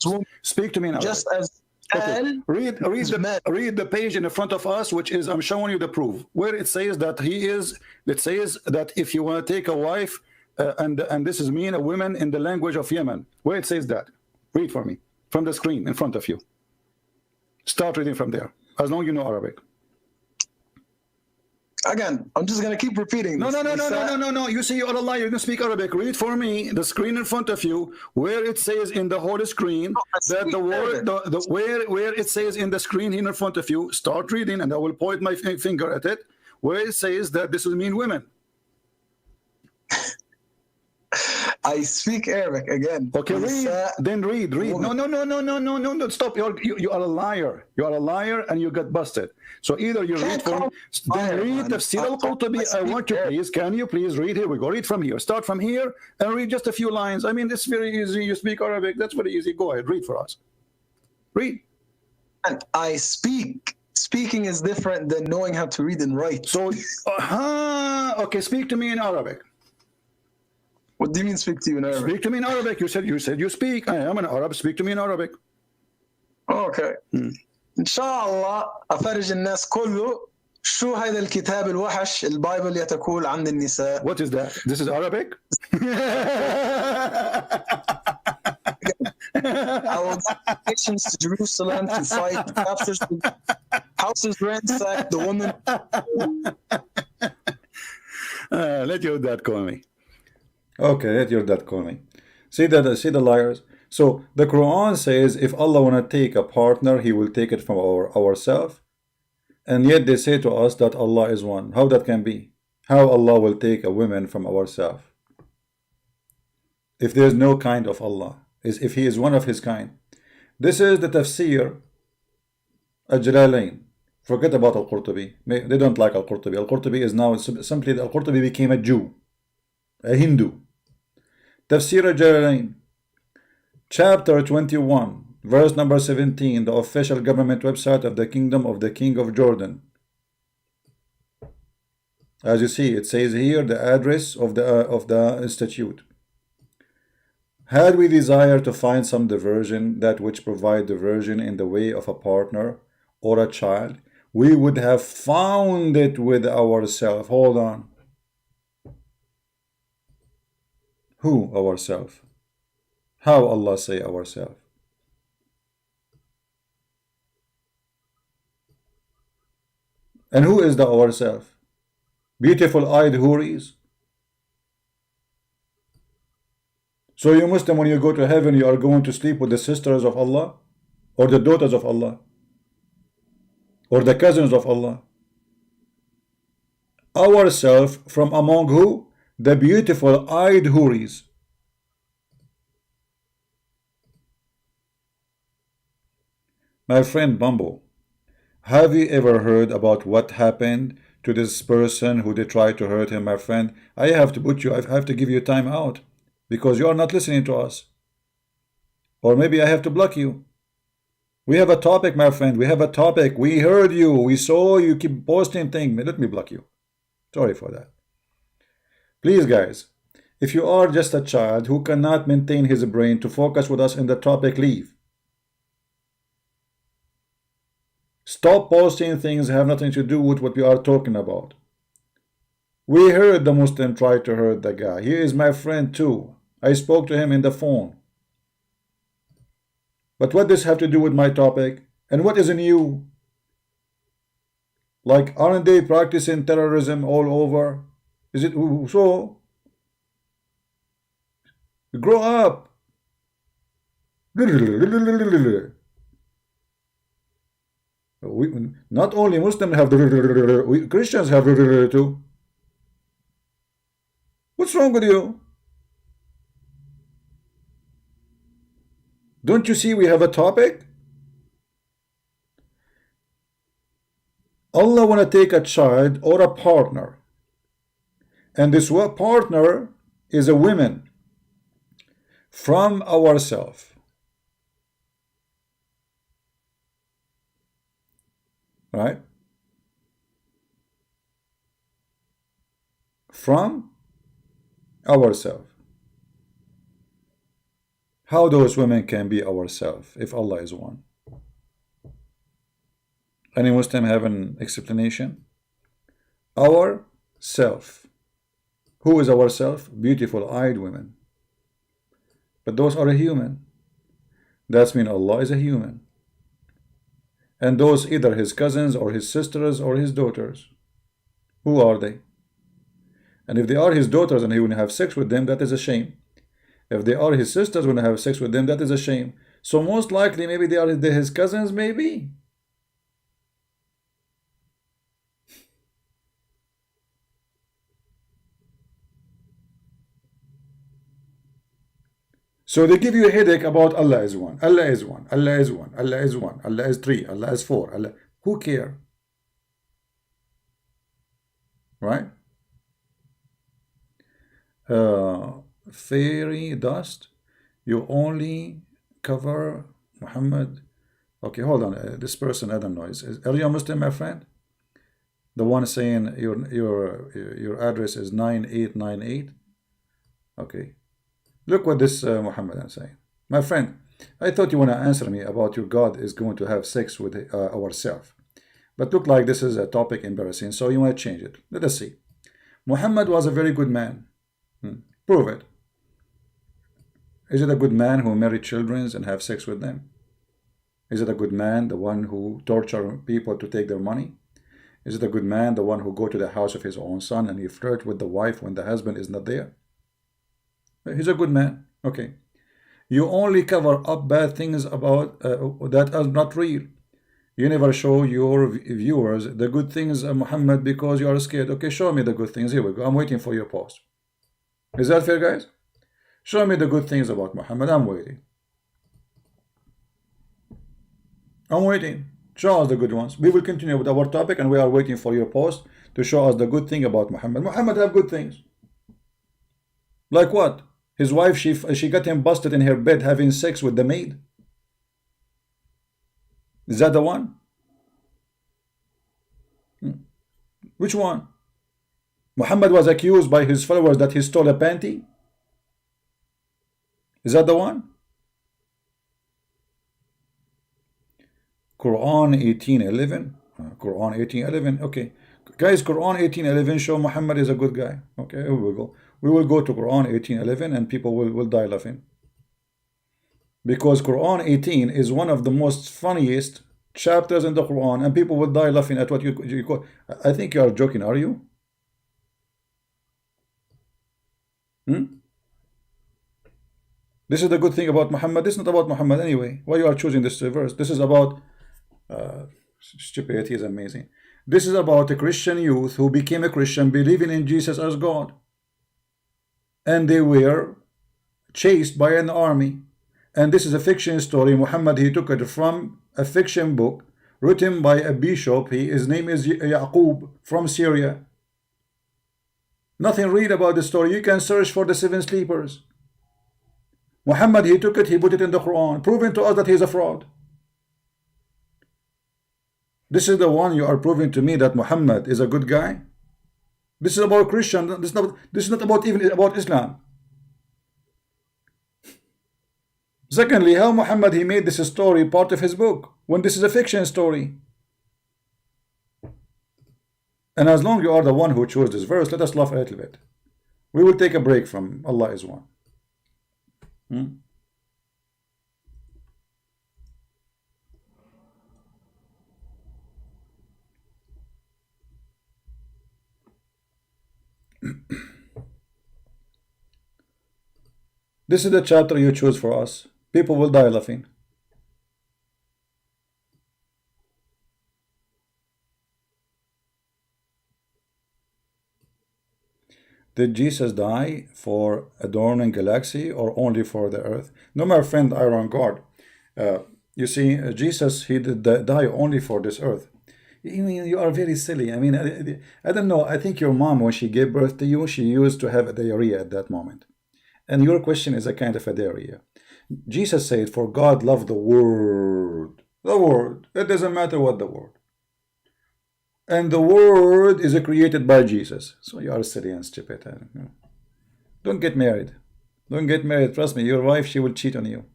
Speak to me in Arabic. Just as Okay. Read the page in front of us, which is, I'm showing you the proof, where it says that it says that if you want to take a wife, and this is mean a woman in the language of Yemen, where it says that. Read for me from the screen in front of you. Start reading from there, as long as you know Arabic. Again, I'm just gonna keep repeating this. No. You say you're a liar. You don't speak Arabic. Read for me the screen in front of you, where it says in the whole screen that the word, where it says in the screen here in front of you. Start reading, and I will point my finger at it, where it says that this will mean women. I speak Arabic again. Okay, read. Then read. No. Stop. You are a liar. You are a liar, and you got busted. So either you read from, then read Tafsir al-Qurtubi. I want you, please. Can you please read? Here we go. Read from here. Start from here and read just a few lines. I mean, it's very easy. You speak Arabic. That's very easy. Go ahead. Read for us. Read. And I speak. Speaking is different than knowing how to read and write. So, okay. Speak to me in Arabic. What do you mean speak to you in Arabic? Speak to me in Arabic. You said you speak. I am an Arab. Speak to me in Arabic. اوكي ان شاء الله افرج الناس كله شو هذا الكتاب الوحش البايبل يتقول عن النساء. What is that? This is Arabic? I will get nations to Jerusalem to fight, capture houses ransacked, the woman. Let your dad call me. Okay, let your dad call me. See the liars. So the Quran says if Allah wanna take a partner, He will take it from ourselves, and yet they say to us that Allah is one. How that can be? How Allah will take a woman from ourselves? If there is no kind of Allah, if He is one of His kind. This is the Tafsir al-Jalalain. Forget about al-Qurtubi. They don't like al-Qurtubi. Al-Qurtubi is now simply al-Qurtubi became a Jew, a Hindu. Tafsir al-Jalalain, chapter 21, verse number 17, the official government website of the Kingdom of the King of Jordan. As you see, it says here the address of the institute. Had we desire to find some diversion, that which provide diversion in the way of a partner or a child, we would have found it with ourselves. Hold on. Who ourselves? How Allah say ourselves? And who is the ourselves? Beautiful-eyed houris. So you Muslim, when you go to heaven, you are going to sleep with the sisters of Allah, or the daughters of Allah, or the cousins of Allah. Ourselves from among who? The beautiful-eyed houris. My friend Bumbo, have you ever heard about what happened to this person who they tried to hurt him, my friend? I have to give you time out because you are not listening to us. Or maybe I have to block you. We have a topic, my friend. We have a topic. We heard you. We saw you keep posting things. Let me block you. Sorry for that. Please, guys, if you are just a child who cannot maintain his brain to focus with us in the topic, leave. Stop posting things that have nothing to do with what we are talking about. We heard the Muslim try to hurt the guy. He is my friend too. I spoke to him in the phone. But what does have to do with my topic? And what is in you? Like, aren't they practicing terrorism all over? Is it so? Grow up. Not only Muslims have Christians have too. What's wrong with you? Don't you see we have a topic? Allah want to take a child or a partner, and this partner is a woman from ourselves, right? From ourselves. How those women can be ourselves if Allah is one? Any Muslim have an explanation? Our self. Who is our self? Beautiful eyed women. But those are a human. That means Allah is a human. And those either his cousins or his sisters or his daughters. Who are they? And if they are his daughters and he will have sex with them, that is a shame. If they are his sisters when I have sex with them, that is a shame. So most likely maybe they are his cousins, maybe. So they give you a headache about Allah is one, Allah is one, Allah is one, Allah is one, Allah is three, Allah is four, Allah. Who care? Right? Fairy dust, you only cover Muhammad. Okay, hold on. This person, I don't know. Are you a Muslim, my friend? The one saying your address is 9898. Okay. Look what this Muhammad is saying. My friend, I thought you want to answer me about your God is going to have sex with ourselves. But look like this is a topic embarrassing, so you want to change it. Let us see. Muhammad was a very good man. Prove it. Is it a good man who married children and have sex with them? Is it a good man, the one who torture people to take their money? Is it a good man, the one who go to the house of his own son and he flirt with the wife when the husband is not there? He's a good man. Okay. You only cover up bad things about that are not real. You never show your viewers the good things of Muhammad because you are scared. Okay, show me the good things. Here we go. I'm waiting for your post. Is that fair, guys? Show me the good things about Muhammad. I'm waiting. I'm waiting. Show us the good ones. We will continue with our topic and we are waiting for your post to show us the good thing about Muhammad. Muhammad have good things. Like what? His wife, she got him busted in her bed having sex with the maid. Is that the one? Which one? Muhammad was accused by his followers that he stole a panty. Is that the one? Quran 18:11. Quran 18:11. Okay. Guys, Quran 18:11 show Muhammad is a good guy. Okay, here we go. We will go to Quran 18:11 and people will die laughing. Because Quran 18 is one of the most funniest chapters in the Quran and people will die laughing at what you call. I think you are joking, are you? This is the good thing about Muhammad. This is not about Muhammad anyway. Why you are choosing this verse? This is about stupidity is amazing. This is about a Christian youth who became a Christian believing in Jesus as God. And they were chased by an army. And this is a fiction story. Muhammad, he took it from a fiction book written by a bishop. His name is Yaqub from Syria. Nothing real about the story. You can search for the seven sleepers. Muhammad, he took it, he put it in the Quran, proving to us that he is a fraud. This is the one you are proving to me that Muhammad is a good guy. This is about Christian. This is not about even about Islam. Secondly, how Muhammad he made this story part of his book when this is a fiction story. And as long as you are the one who chose this verse, let us laugh a little bit. We will take a break from Allah is one. This is the chapter you choose for us. People will die laughing. Did Jesus die for adorning galaxy or only for the earth? No, my friend Iron God. You see, Jesus, he did die only for this earth. I mean, you are very silly. I mean, I don't know. I think your mom, when she gave birth to you, she used to have a diarrhea at that moment. And your question is a kind of a diarrhea. Jesus said, for God loved the world. The world. It doesn't matter what the word. And the word is created by Jesus. So you are silly and stupid. Don't get married. Don't get married. Trust me, your wife, she will cheat on you.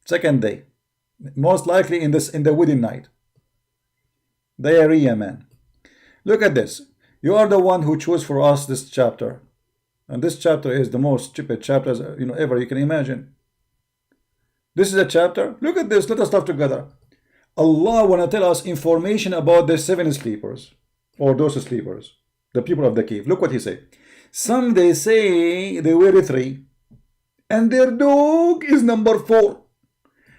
Second day. Most likely in the wedding night. Diarrhea, man. Look at this. You are the one who chose for us this chapter. And this chapter is the most stupid chapter ever you can imagine. This is a chapter. Look at this. Let us talk together. Allah want to tell us information about the 7 sleepers, or those sleepers, the people of the cave. Look what he said. Some they say they were 3, and their dog is number 4.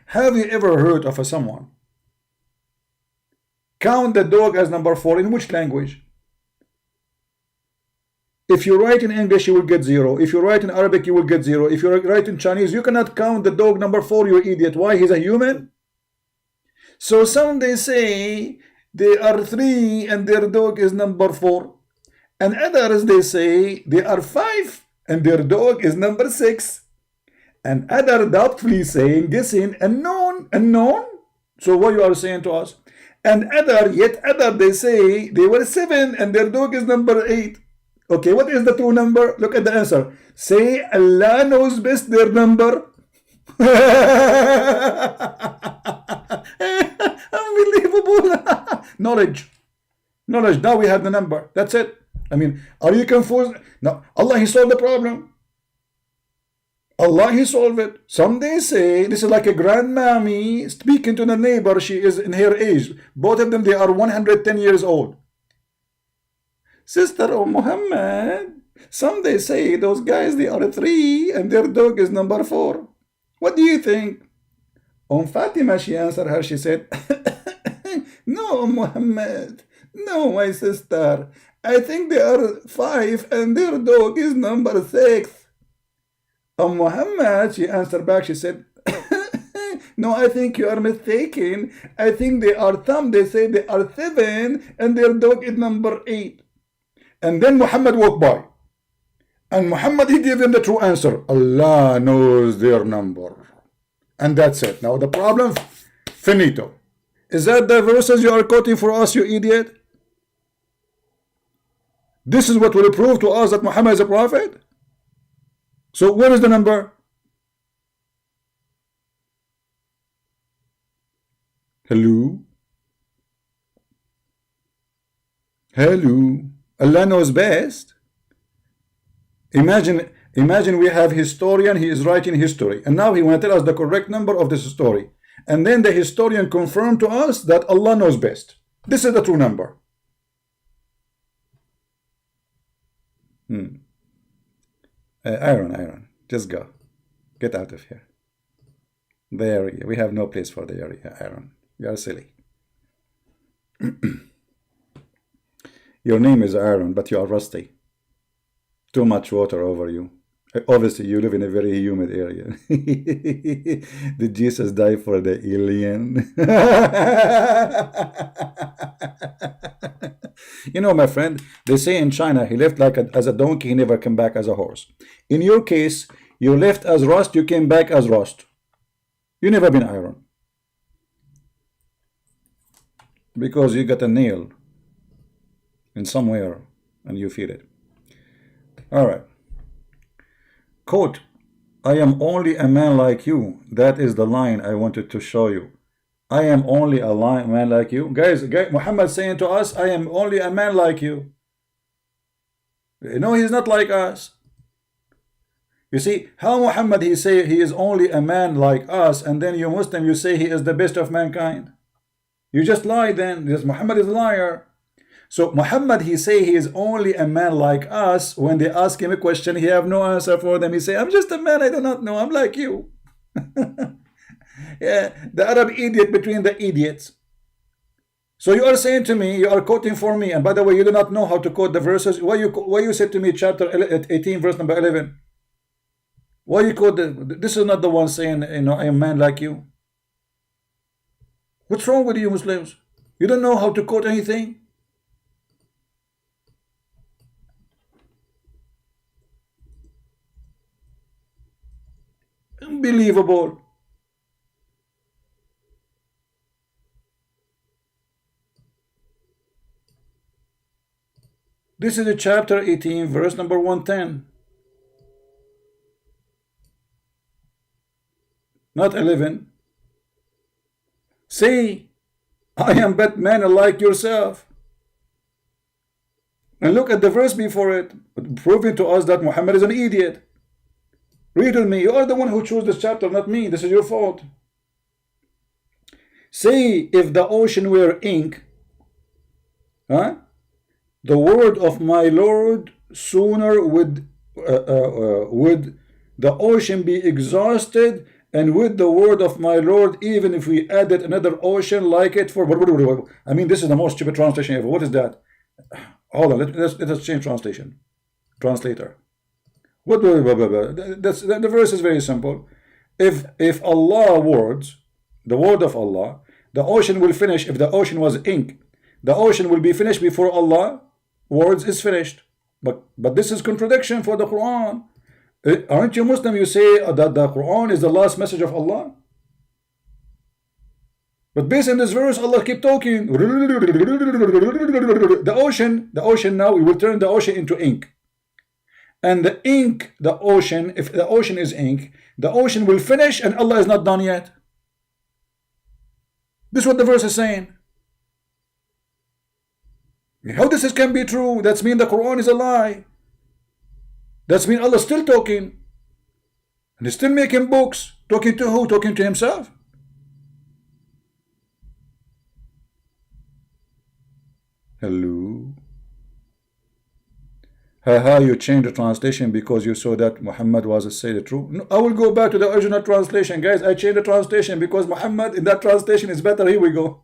Have you ever heard of someone count the dog as number 4 in which language? If you write in English, you will get 0. If you write in Arabic, you will get 0. If you write in Chinese, you cannot count the dog number 4, you idiot. Why? He's a human. So some they say they are 3 and their dog is number 4. And others they say they are 5 and their dog is number 6. And other doubtfully saying, guessing, unknown. So what you are saying to us? And yet other they say they were 7 and their dog is number 8. Okay, what is the true number? Look at the answer. Say Allah knows best their number. Unbelievable. Knowledge. Now we have the number. That's it. I mean, are you confused? No. Allah, he solved the problem. Allah, he solved it. Some they say this is like a grandmammy speaking to the neighbor. She is in her age. Both of them, they are 110 years old. Sister of Muhammad, some they say those guys, they are 3 and their dog is number 4. What do you think? Fatima, she answered her, she said, no, Muhammad, no, my sister, I think they are 5 and their dog is number 6. Muhammad, she answered back, she said, no, I think you are mistaken. I think they are they say they are 7 and their dog is number 8. And then Muhammad walked by. And Muhammad, he gave them the true answer. Allah knows their number. And that's it. Now the problem, finito. Is that the verses you are quoting for us, you idiot? This is what will prove to us that Muhammad is a prophet? So where is the number? Hello? Hello? Allah knows best. Imagine we have historian, he is writing history, and now he want to tell us the correct number of this story. And then the historian confirmed to us that Allah knows best. This is the true number. Aaron, just go. Get out of here. There we have no place for the area, Aaron. You are silly. Your name is Aaron, but you are rusty. Too much water over you. Obviously, you live in a very humid area. Did Jesus die for the alien? You know, my friend, they say in China, he left as a donkey, he never came back as a horse. In your case, you left as rust, you came back as rust. You never been iron. Because you got a nail in somewhere and you feel it. All right. Quote, I am only a man like you. That is the line I wanted to show you. I am only a man like you. Guys, Muhammad saying to us, I am only a man like you. No, he's not like us. You see, how Muhammad, he say he is only a man like us, and then you Muslim, you say he is the best of mankind. You just lie then. Muhammad is a liar. So Muhammad, he say he is only a man like us. When they ask him a question, he have no answer for them. He say, I'm just a man, I do not know. I'm like you. Yeah, the Arab idiot between the idiots. So you are saying to me, you are quoting for me, and by the way, you do not know how to quote the verses. Why you said to me chapter 18, verse number 11? Why you quote this is not the one saying, I am a man like you. What's wrong with you Muslims? You don't know how to quote anything? Unbelievable. This is a chapter 18, verse number 110. Not 11. Say, I am but man like yourself. And look at the verse before it, proving to us that Muhammad is an idiot. Read with me. You are the one who chose this chapter, not me. This is your fault. Say, if the ocean were ink, the word of my Lord, sooner would the ocean be exhausted, and with the word of my Lord, even if we added another ocean like it for... I mean, this is the most stupid translation ever. What is that? Hold on, let us change translation. Translator. What? The verse is very simple. If Allah words, the word of Allah, the ocean will finish. If the ocean was ink, the ocean will be finished before Allah words is finished. But this is contradiction for the Quran. Aren't you Muslim? You say that the Quran is the last message of Allah. But based on this verse, Allah keep talking. The ocean now, we will turn the ocean into ink. And the ink, the ocean, if the ocean is ink, the ocean will finish and Allah is not done yet. This is what the verse is saying. How this can be true? That's mean the Quran is a lie. That's mean Allah is still talking. And he's still making books. Talking to who? Talking to himself. Hello. You changed the translation because you saw that Muhammad was say the truth. No, I will go back to the original translation, guys. I changed the translation because Muhammad in that translation is better. Here we go.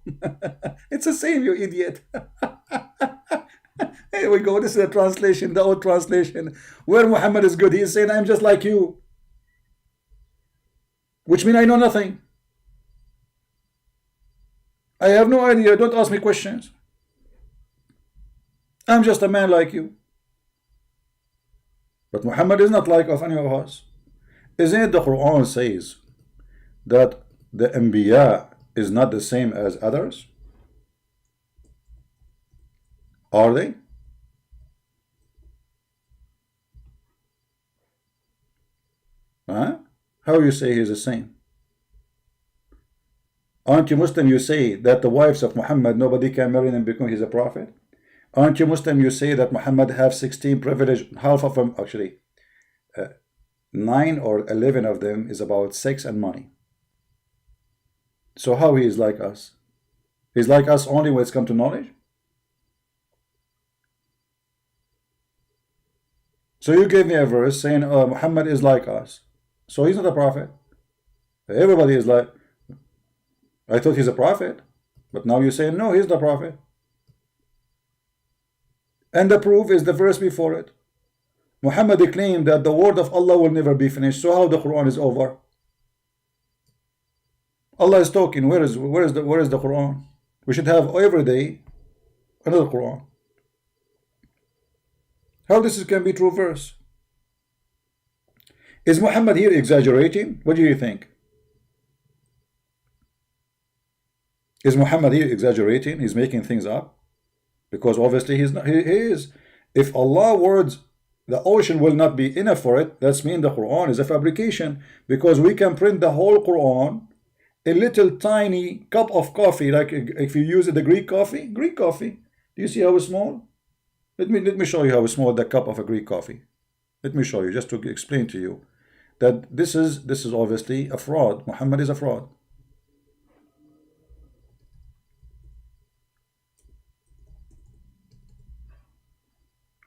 It's the same, you idiot. Here we go. This is the translation, the old translation, where Muhammad is good. He is saying, I am just like you, which means I know nothing. I have no idea. Don't ask me questions. I'm just a man like you. But Muhammad is not like of any of us. Isn't it the Quran says that the Anbiya is not the same as others? Are they? Huh? How you say he's the same? Aren't you Muslim? You say that the wives of Muhammad, nobody can marry them because he's a prophet? Aren't you Muslim? You say that Muhammad have 16 privilege, half of them actually, 9 or 11 of them is about sex and money. So how he is like us? He's like us only when it's come to knowledge? So you gave me a verse saying Muhammad is like us. So he's not a prophet. Everybody is like, I thought he's a prophet. But now you're saying no, he's the prophet. And the proof is the verse before it. Muhammad claimed that the word of Allah will never be finished. So how the Quran is over? Allah is talking. Where is the Quran? We should have every day another Quran. How this can be true verse? Is Muhammad here exaggerating? What do you think? Is Muhammad here exaggerating? He's making things up? Because obviously he's not. He is. If Allah words, the ocean will not be enough for it. That's mean the Quran is a fabrication. Because we can print the whole Quran, a little tiny cup of coffee, like if you use the Greek coffee. Greek coffee. Do you see how small? Let me show you how small the cup of a Greek coffee. Let me show you just to explain to you that this is obviously a fraud. Muhammad is a fraud.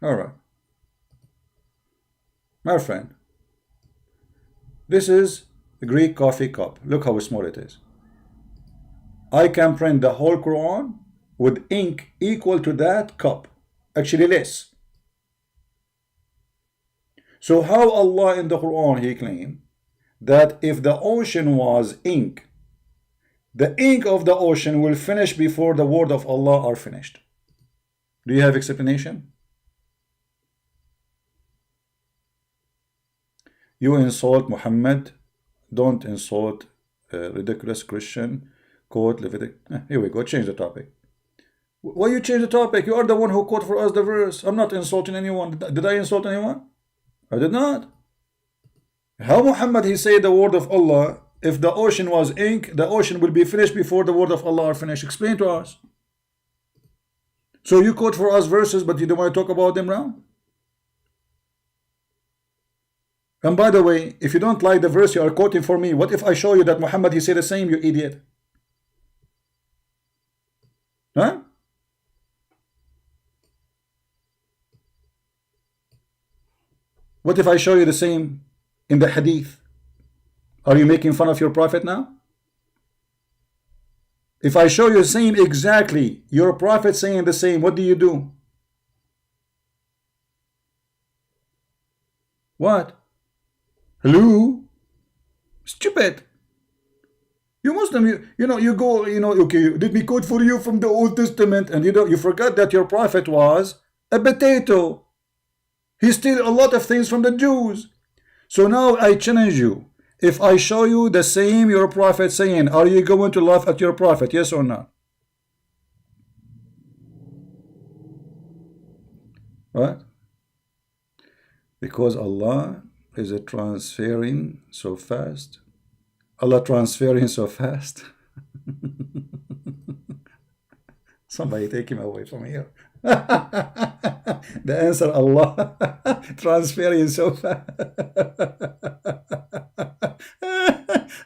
All right. My friend, this is a Greek coffee cup. Look how small it is. I can print the whole Quran with ink equal to that cup. Actually less. So how Allah in the Quran, he claimed that if the ocean was ink, the ink of the ocean will finish before the word of Allah are finished. Do you have explanation? You insult Muhammad, don't insult a ridiculous Christian. Quote Leviticus. Here we go, change the topic. Why you change the topic? You are the one who quote for us the verse. I'm not insulting anyone. Did I insult anyone? I did not. How Muhammad he said the word of Allah, if the ocean was ink, the ocean will be finished before the word of Allah are finished. Explain to us. So you quote for us verses, but you don't want to talk about them now? And by the way, if you don't like the verse you are quoting for me, what if I show you that Muhammad he said the same, you idiot? Huh? What if I show you the same in the hadith? Are you making fun of your prophet now? If I show you the same exactly, your prophet saying the same, what do you do? What? Hello? Stupid. You Muslim, you go, okay, let me quote for you from the Old Testament, and you forgot that your prophet was a potato. He stole a lot of things from the Jews. So now I challenge you. If I show you the same your prophet saying, are you going to laugh at your prophet? Yes or no? What? Because Allah is transferring so fast. Allah transferring so fast. Somebody take him away from here. The answer, Allah transferring so fast.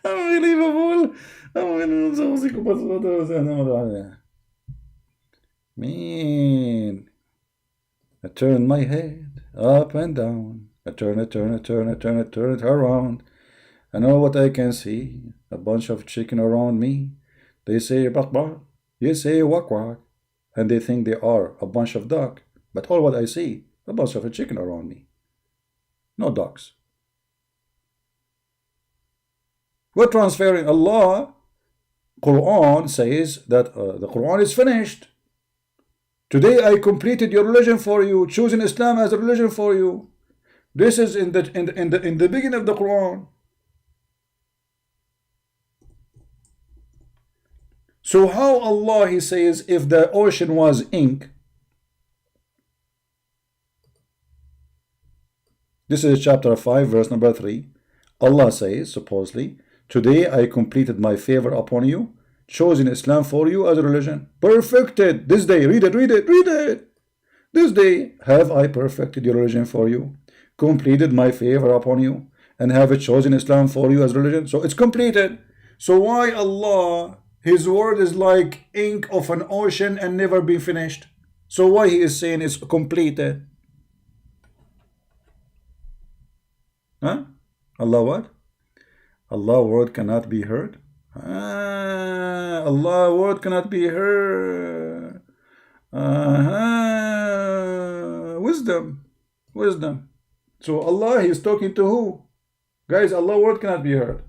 Unbelievable. Man, I turn my head up and down. I turn it around. And all what I can see, a bunch of chicken around me. They say bak bak, you say wak wak, and they think they are a bunch of duck. But all what I see, a bunch of a chicken around me. No ducks. We're transferring. Allah, Quran says that the Quran is finished. Today I completed your religion for you, choosing Islam as a religion for you. This is in the beginning of the Quran. So how Allah he says if the ocean was ink? This is chapter 5 verse number 3. Allah says supposedly, today I completed my favor upon you, chosen Islam for you as a religion. Perfected this day. Read it. This day have I perfected your religion for you, completed my favor upon you, and have chosen Islam for you as religion. So it's completed. So why Allah, his word is like ink of an ocean and never be finished? So why he is saying it's completed? Huh? Allah what? Allah word cannot be heard. Allah word cannot be heard. Wisdom. So Allah, he is talking to who? Guys, Allah word cannot be heard.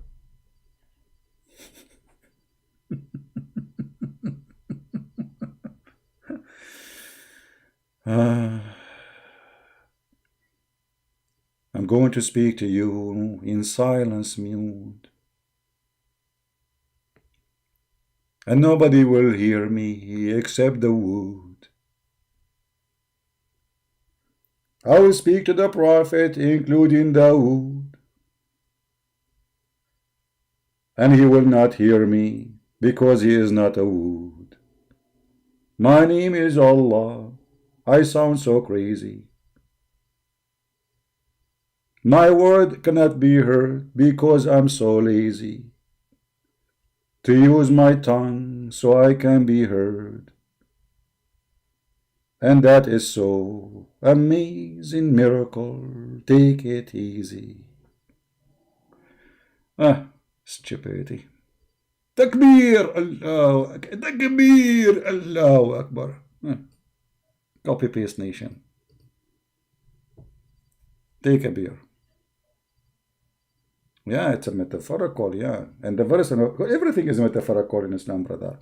I'm going to speak to you in silence mute, and nobody will hear me except the wood. I will speak to the prophet, including Dawood, and he will not hear me because he is not a wood. My name is Allah. I sound so crazy. My word cannot be heard because I'm so lazy to use my tongue so I can be heard. And that is so amazing miracle. Take it easy. Ah, stupidity. Takbir, Allah, Takbir, Allahu Akbar. Copy paste nation. Take a beer. Yeah, it's a metaphorical, yeah. And the verse, everything is metaphorical in Islam, brother.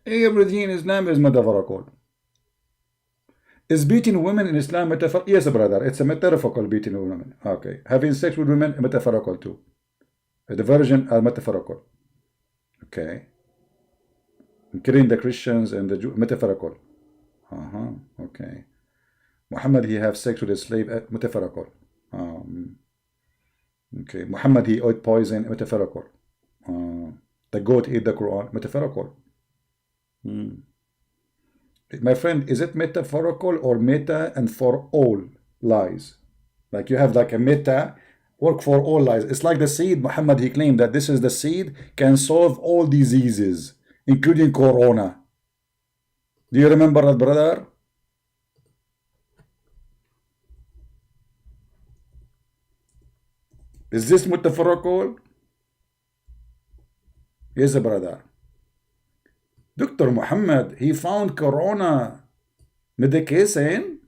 Everything in Islam is metaphorical. Is beating women in Islam metaphorical? Yes, brother, it's a metaphorical beating women. Okay. Having sex with women, metaphorical too. The virgin are metaphorical. Okay. Killing the Christians and the Jews, metaphorical. Okay. Muhammad, he have sex with a slave, metaphorical. Okay. Muhammad, he ate poison, metaphorical. The goat ate the Quran, metaphorical. My friend, is it metaphorical or meta and for all lies? Like you have like a meta, work for all lies. It's like the seed. Muhammad, he claimed that this is the seed, can solve all diseases, including corona. Do you remember that, brother? Is this metaphorical? Yes, brother. Dr. Muhammad, he found corona medication.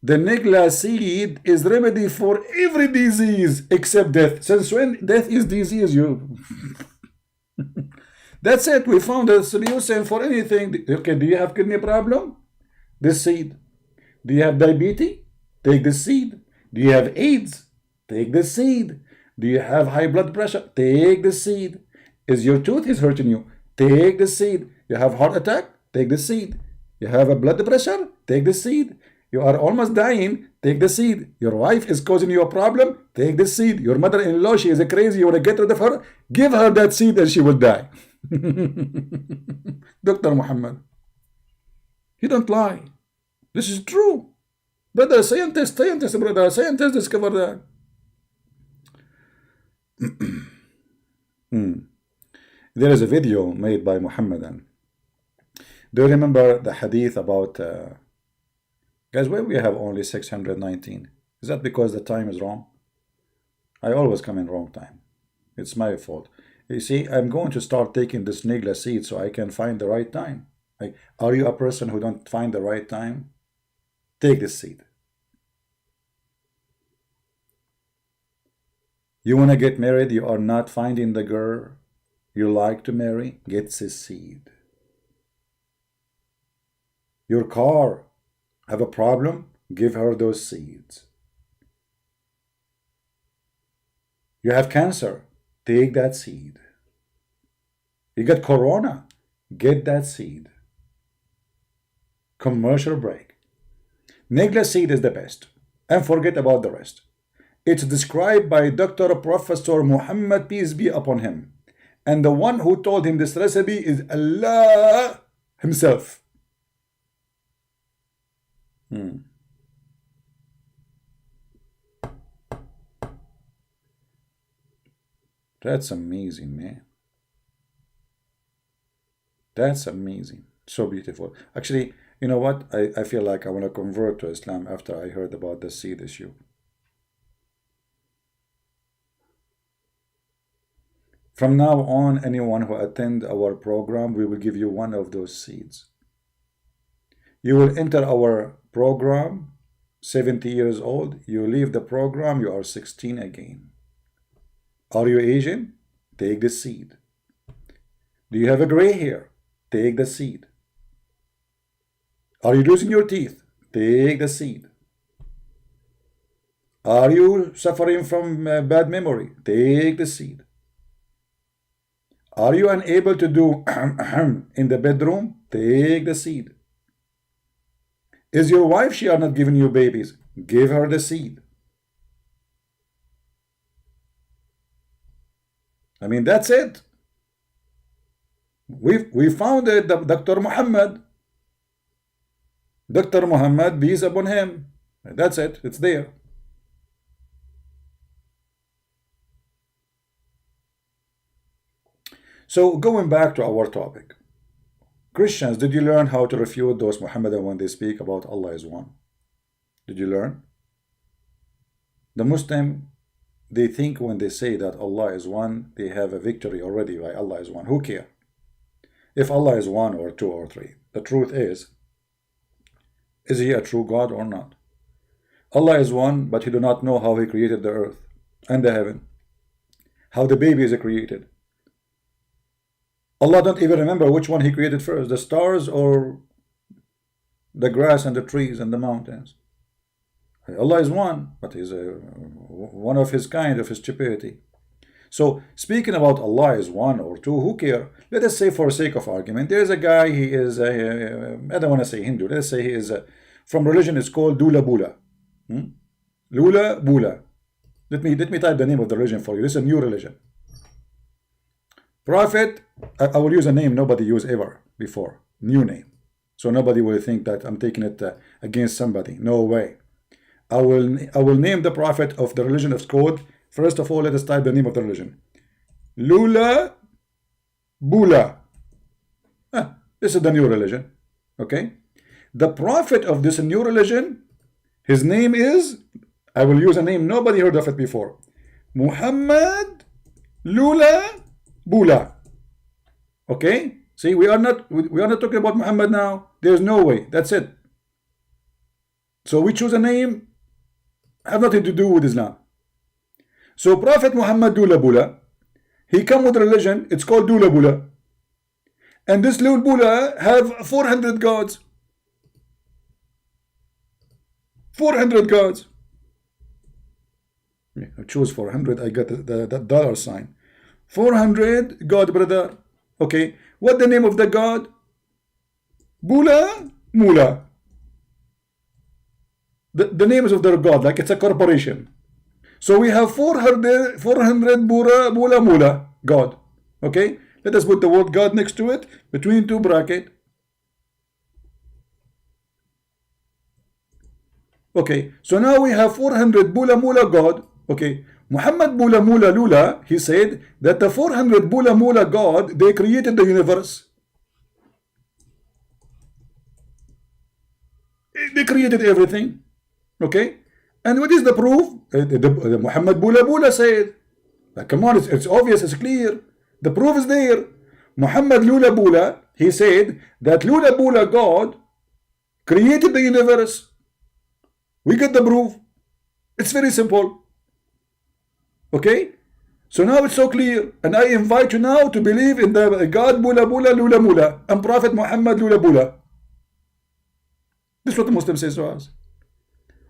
The Nigla seed is remedy for every disease except death. Since when death is disease, you... That's it. We found a solution for anything. Okay, do you have kidney problem? This seed. Do you have diabetes? Take the seed. Do you have AIDS? Take the seed. Do you have high blood pressure? Take the seed. Is your tooth is hurting you? Take the seed. You have heart attack? Take the seed. You have a blood pressure? Take the seed. You are almost dying? Take the seed. Your wife is causing you a problem? Take the seed. Your mother-in-law, she is a crazy, you want to get rid of her? Give her that seed and she will die. Dr. Muhammad, he don't lie. This is true. Brother, scientist, brother, scientists discover that. There is a video made by Muhammadan. Do you remember the hadith about guys, why we have only 619? Is that because the time is wrong? I always come in wrong time. It's my fault. You see, I'm going to start taking this Nigla seed so I can find the right time. Like, are you a person who don't find the right time? Take this seed. You want to get married, you are not finding the girl you like to marry, get this seed. Your car have a problem, give her those seeds. You have cancer, take that seed. You got corona, get that seed. Commercial break. Nigla seed is the best, and forget about the rest. It's described by Dr. Professor Muhammad, peace be upon him. And the one who told him this recipe is Allah himself. That's amazing, man. That's amazing. So beautiful. Actually, you know what? I feel like I want to convert to Islam after I heard about the seed issue. From now on, anyone who attend our program, we will give you one of those seeds. You will enter our program, 70 years old. You leave the program, you are 16 again. Are you Asian? Take the seed. Do you have a gray hair? Take the seed. Are you losing your teeth? Take the seed. Are you suffering from bad memory? Take the seed. Are you unable to do in the bedroom? Take the seed. Is your wife, she are not giving you babies? Give her the seed. I mean, that's it. We found it, Dr. Muhammad. Dr. Muhammad, peace upon him. That's it. It's there. So going back to our topic, Christians, did you learn how to refute those Muhammadan when they speak about Allah is one? Did you learn? The Muslim, they think when they say that Allah is one, they have a victory already by Allah is one. Who cares? If Allah is one or two or three, the truth is he a true God or not? Allah is one, but he do not know how he created the earth and the heaven, how the baby is created. Allah don't even remember which one he created first, the stars or the grass and the trees and the mountains. Allah is one, but he's one of his kind, of his stupidity. So speaking about Allah is one or two, who care? Let us say, for sake of argument, there is a guy, he is I don't want to say Hindu, let's say he is from religion is called Dula Bula. Lula Bula. Let me type the name of the religion for you. This is a new religion. Prophet, I will use a name nobody used ever before. New name. So nobody will think that I'm taking it against somebody. No way. I will name the prophet of the religion of code. First of all, let us type the name of the religion. Lula Bula. This is the new religion. Okay? The prophet of this new religion, his name is, I will use a name nobody heard of it before. Muhammad Lula Bula. Okay? See, we are not talking about Muhammad now. There's no way. That's it. So we choose a name have nothing to do with Islam. So Prophet Muhammad Dula Bula, he come with a religion, it's called Dula Bula. And this Dula Bula have 400 gods. 400 gods. I choose 400, I got the dollar sign. 400 God, brother. Okay, what the name of the God? Bula Mula. The names of their God, like it's a corporation. So we have 400 Bula Mula God. Okay, let us put the word God next to it, between two brackets. Okay, so now we have 400 Bula Mula God. Okay, Muhammad Bula Mula Lula, he said that the 400 Bula Mula God, they created the universe. They created everything. Okay, and what is the proof? Muhammad Bula Bula said, come on, it's obvious, it's clear. The proof is there. Muhammad Lula Bula, he said that Lula Bula God created the universe. We get the proof. It's very simple. Okay, so now it's so clear, and I invite you now to believe in the God Bula Bula Lula Mula and Prophet Muhammad Lula Bula. This is what the Muslim says to us.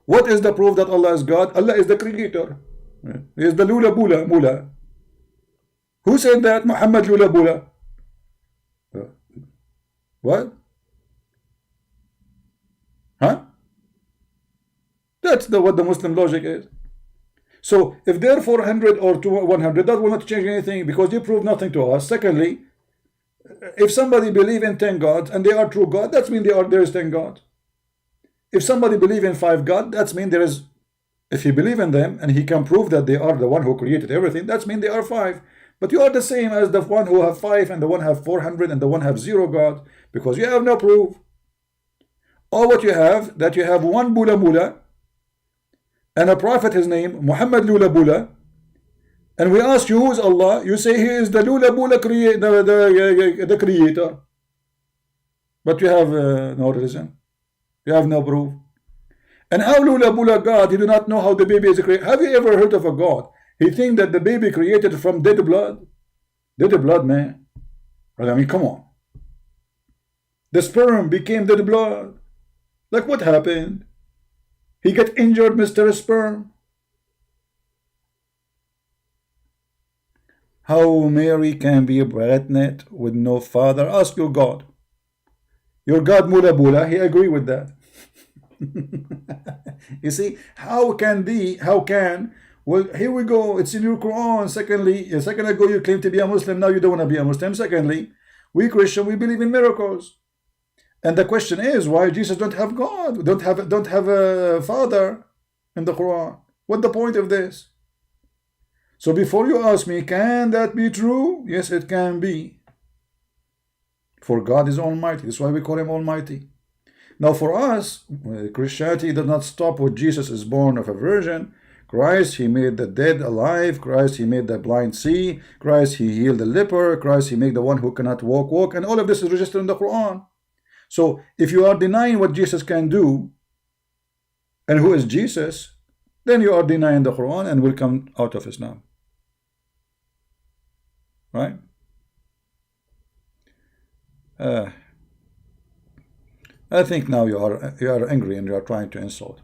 What is the proof that Allah is God? Allah is the creator. He is the Lula Bula Mula. Who said that? Muhammad Lula Bula. What? Huh? That's what the Muslim logic is. So if they're 400 or 100, that will not change anything because you prove nothing to us. Secondly, if somebody believe in 10 gods and they are true God, that means there is 10 gods. If somebody believe in 5 gods, that means there is, if he believe in them and he can prove that they are the one who created everything, that means they are 5. But you are the same as the one who have 5 and the one have 400 and the one have 0 God, because you have no proof. Or what you have, that you have one Bula Mula and a prophet, his name Muhammad Lula Bula, and we ask you who is Allah, you say he is the Lula Bula the creator, but you have no reason, you have no proof. And how Lula Bula God, he do not know how the baby is created? Have you ever heard of a God? He think that the baby created from dead blood? Dead blood, man. I mean, come on. The sperm became dead blood. Like what happened? He got injured, Mr. Sperm. How Mary can be pregnant with no father? Ask your God. Your God Mula Bula, he agree with that. You see, how can, well, here we go, it's in your Quran. Secondly, a second ago you claimed to be a Muslim, now you don't want to be a Muslim. Secondly, we Christian, we believe in miracles. And the question is, why Jesus don't have God, don't have a father in the Quran? What's the point of this? So before you ask me, can that be true? Yes, it can be. For God is Almighty. That's why we call him Almighty. Now for us, Christianity does not stop with Jesus is born of a virgin. Christ, he made the dead alive. Christ, he made the blind see. Christ, he healed the leper. Christ, he made the one who cannot walk. And all of this is registered in the Quran. So if you are denying what Jesus can do, and who is Jesus, then you are denying the Quran and will come out of Islam. Right? I think now you are angry and you are trying to insult.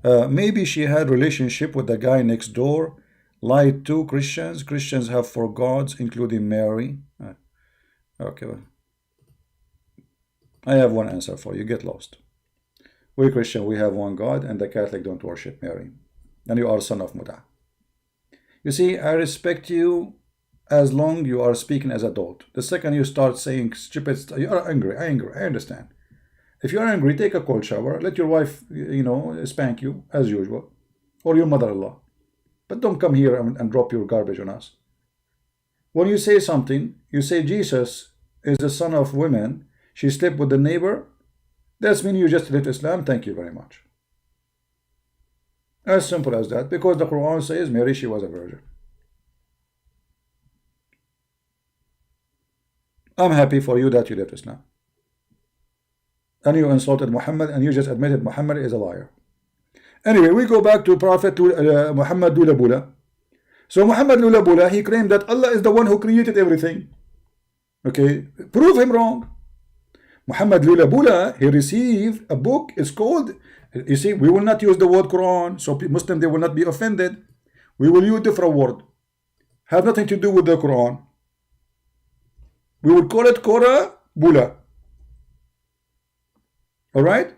Maybe she had relationship with the guy next door, lied to Christians. Christians have four gods, including Mary. Okay, well, I have one answer for you. Get lost. We Christian, we have one God, and the Catholic don't worship Mary. And you are son of Muta. You see, I respect you as long you are speaking as adult. The second you start saying stupid stuff, you are angry. I understand. If you are angry, take a cold shower. Let your wife, spank you as usual, or your mother-in-law. But don't come here and drop your garbage on us. When you say something, you say Jesus is the son of women. She slept with the neighbor. That's mean you just left Islam. Thank you very much. As simple as that. Because the Quran says Mary, she was a virgin. I'm happy for you that you left Islam. And you insulted Muhammad, and you just admitted Muhammad is a liar. Anyway, we go back to Prophet Muhammad Lula Bula. So Muhammad Lula Bula, he claimed that Allah is the one who created everything. Okay, prove him wrong. Muhammad Lula Bula, he received a book. It's called, you see, we will not use the word Quran, so Muslims, they will not be offended. We will use different word. Have nothing to do with the Quran. We will call it Kora Bula. Alright?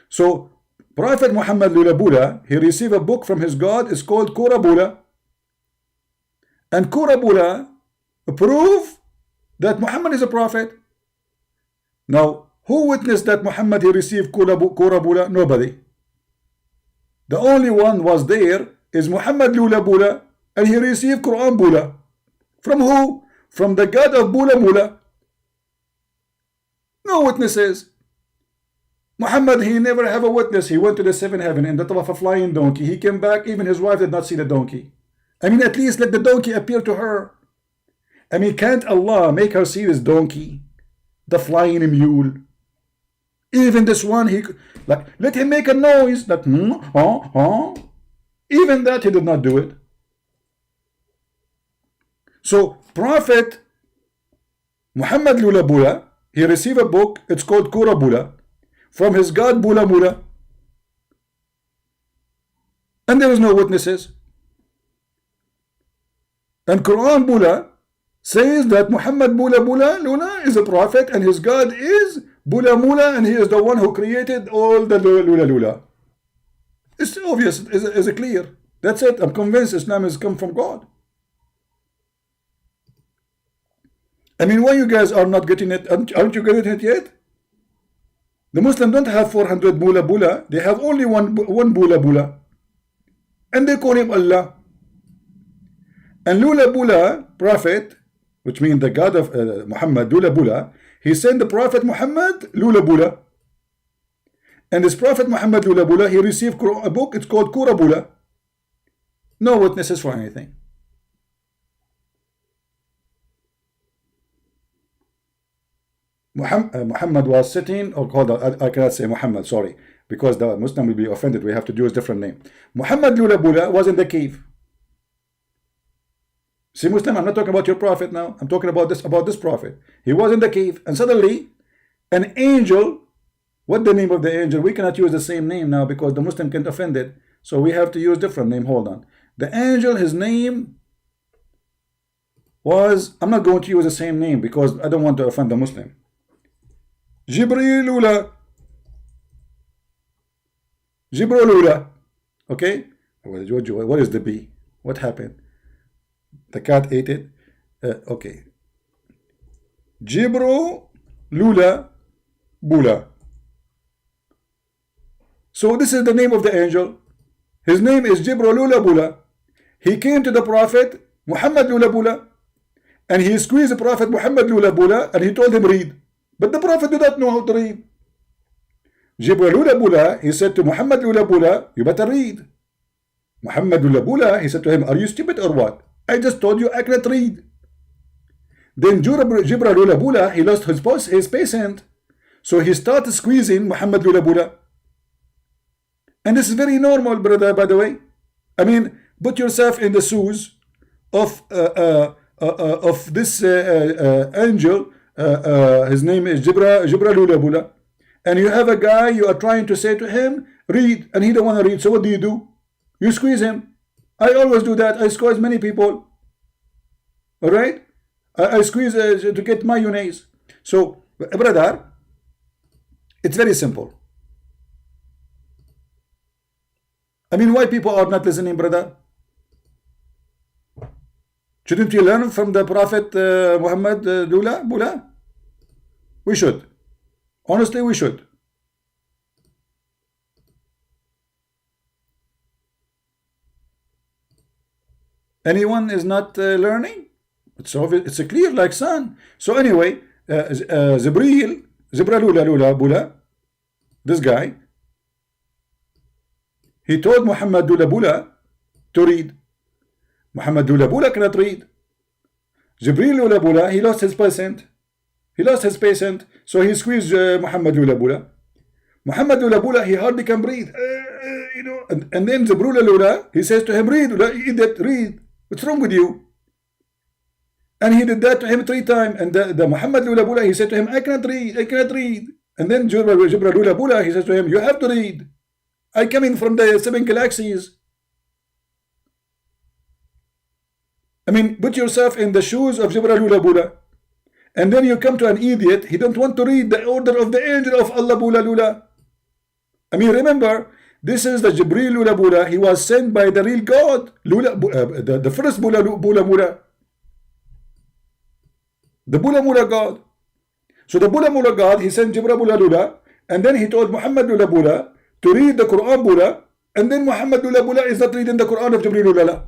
So, Prophet Muhammad Lula Bula, he received a book from his God. It's called Kora Bula. And Kora Bula prove that Muhammad is a prophet. Now, who witnessed that Muhammad, he received Kora Bula? Nobody. The only one was there is Muhammad Lula Bula, and he received Quran Bula. From who? From the God of Bula Mula. No witnesses. Muhammad, he never have a witness. He went to the seventh heaven in the top of a flying donkey. He came back, even his wife did not see the donkey. I mean, at least let the donkey appear to her. I mean, can't Allah make her see this donkey? The flying mule. Even this one, he like let him make a noise that even that he did not do it. So Prophet Muhammad Lula Bula, he received a book. It's called Kora Bula from his God Bula Mula, and there is no witnesses. And Quran Bula says that Muhammad Bula Lula is a prophet, and his God is Bula Mula, and he is the one who created all the Lula. It's obvious, it's clear. That's it. I'm convinced Islam has come from God. I mean, why you guys are not getting it? Aren't you getting it yet? The Muslims don't have 400 Bula. They have only one Bula. And they call him Allah. And Lula Bula, prophet, which means the God of Muhammad, Lula Bula, he sent the Prophet Muhammad Lula Bula. And this Prophet Muhammad Lula Bula, he received a book, it's called Kora Bula. No witnesses for anything. Muhammad was sitting, or called, I cannot say Muhammad, sorry, because the Muslim will be offended. We have to use different name. Muhammad Lula Bula was in the cave. See, Muslim, I'm not talking about your prophet now. I'm talking about this prophet. He was in the cave, and suddenly an angel, what the name of the angel? We cannot use the same name now because the Muslim can't offend it. So we have to use different name. Hold on. The angel, his name was, I'm not going to use the same name because I don't want to offend the Muslim. Jibrilula. Okay? What is the B? What happened? The cat ate it. Okay. Jibro Lula Bula. So this is the name of the angel. His name is Jibro Lula Bula. He came to the Prophet Muhammad Lula Bula, and he squeezed the Prophet Muhammad Lula Bula, and he told him read. But the Prophet did not know how to read. Jibril Lula Bula, he said to Muhammad Lula Bula, you better read. Muhammad Lula Bula, he said to him, are you stupid or what? I just told you I cannot read. Then Jibril Lula Bula, he lost his patient. So he started squeezing Muhammad Lula Bula. And this is very normal, brother, by the way. I mean, put yourself in the shoes of this angel. His name is Jibril Lula Bula. And you have a guy, you are trying to say to him, read, and he don't want to read. So what do? You squeeze him. I always do that. I squeeze many people. All right? I squeeze to get mayonnaise. So, brother, it's very simple. I mean, why people are not listening, brother? Shouldn't we learn from the Prophet Muhammad Lula Bula? We should. Honestly, we should. Anyone is not learning? It's obvious, it's a clear like sun. So anyway, Jibril Lula Bula, this guy, he told Muhammad Lula Bula to read. Muhammad Lula Bula cannot read. Jibril Lula Bula, he lost his patient. So he squeezed Muhammad Lula Bula. Muhammad Lula Bula, he hardly can breathe. You know, and then Jibril Lula, he says to him, read, idiot, read. What's wrong with you? And he did that to him 3 times. And the Muhammad Lula Bula, he said to him, I cannot read. And then Jibril Lula Bula, he says to him, you have to read. I come in from the 7 galaxies. I mean, put yourself in the shoes of Jibril Lula Bula. And then you come to an idiot, he don't want to read the order of the angel of Allah Bula Lula. I mean, remember, this is the Jibril Lula Bula. He was sent by the real God, the first Bula Mula. The Bula Mula God. So the Bula Mula God, he sent Jibril Bula Lula, and then he told Muhammad Lula Bula to read the Quran Bula, and then Muhammad Lula Bula is not reading the Quran of Jibril Lula.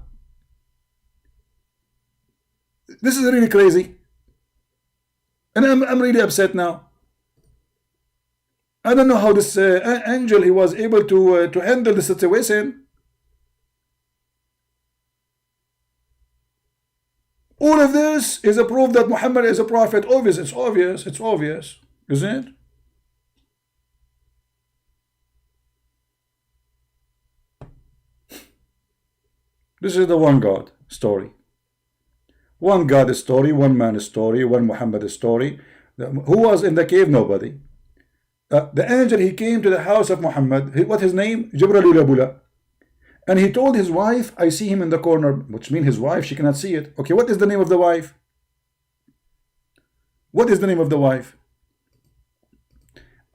This is really crazy. And I'm really upset now. I don't know how this angel, he was able to handle the situation. All of this is a proof that Muhammad is a prophet. It's obvious, isn't it? This is the one God story. One God story, one man story, one Muhammad story. Who was in the cave? Nobody. The angel, he came to the house of Muhammad. What his name? Jibril Lula Bula. And he told his wife, I see him in the corner, which means his wife, she cannot see it. Okay, what is the name of the wife? What is the name of the wife?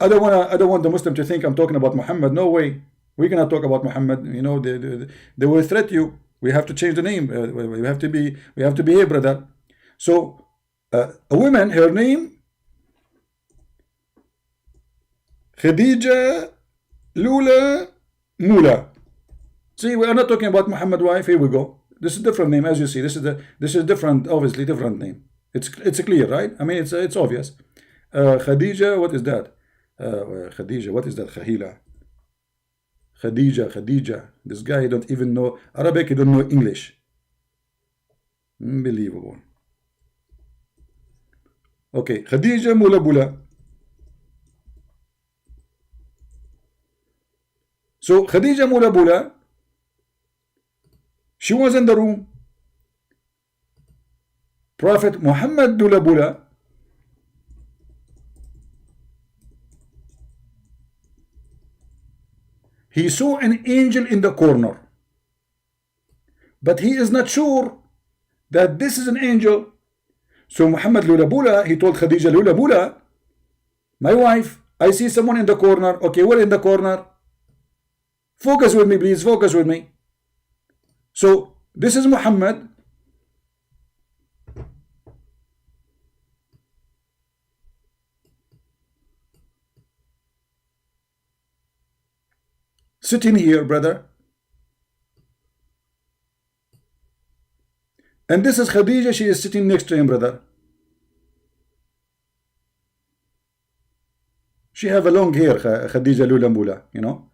I don't want the Muslim to think I'm talking about Muhammad. No way. We cannot talk about Muhammad. You know, they will threat you. We have to change the name. We have to behave, brother. So, a woman, her name, Khadija Lula Mula. See, we are not talking about Muhammad wife. Here we go. This is a different name, as you see. This is different, obviously different name. It's clear, right? I mean, it's obvious. Khadija, what is that? Khadija, what is that? Khadija. This guy don't even know Arabic. He don't know English. Unbelievable. Okay, Khadija Mula Bula. So Khadija Mula Bula, she was in the room. Prophet Muhammad Lula Bula, he saw an angel in the corner, but he is not sure that this is an angel. So Muhammad Lula Bula, he told Khadija Lula Bula, my wife, I see someone in the corner. Okay, we're in the corner. Focus with me, please. Focus with me. So this is Muhammad. Sitting here, brother. And this is Khadija, she is sitting next to him, brother. She have a long hair, Khadija Lula Mula, you know.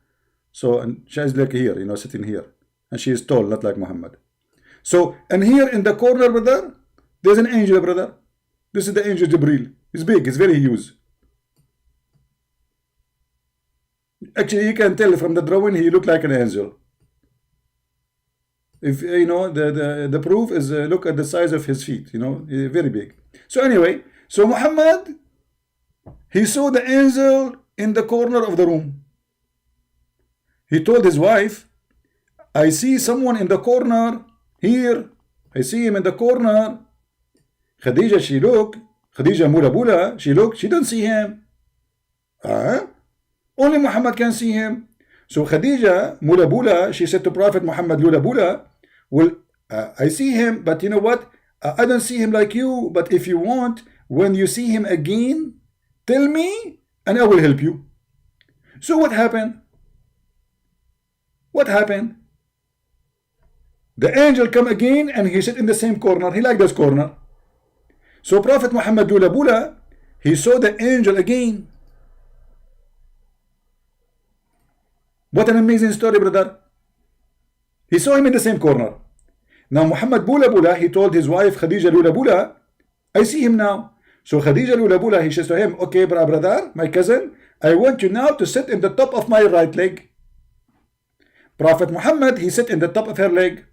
So, and she is like here, you know, sitting here. And she is tall, not like Muhammad. So, and here in the corner, brother, there's an angel, brother. This is the angel Jibril. It's big, it's very huge. Actually, you can tell from the drawing, he looked like an angel. If you know, the proof is look at the size of his feet, you know, very big. So anyway, so Muhammad, he saw the angel in the corner of the room. He told his wife, I see someone in the corner here. I see him in the corner. Khadija, she look. Khadija Mula Bula, she look. She don't see him. Only Muhammad can see him. So Khadija Mula Bula, she said to Prophet Muhammad Lula Bula, well, I see him, but you know what? I don't see him like you. But if you want, when you see him again, tell me, and I will help you. So what happened? What happened? The angel come again, and he sit in the same corner. He like this corner. So Prophet Muhammad Lula Bula, he saw the angel again. What an amazing story, brother. He saw him in the same corner. Now Muhammad Bula Bula, he told his wife Khadija Lula Bula, I see him now. So Khadija Lula Bula, he says to him, okay, brother, my cousin, I want you now to sit in the top of my right leg. Prophet Muhammad, he sit in the top of her leg.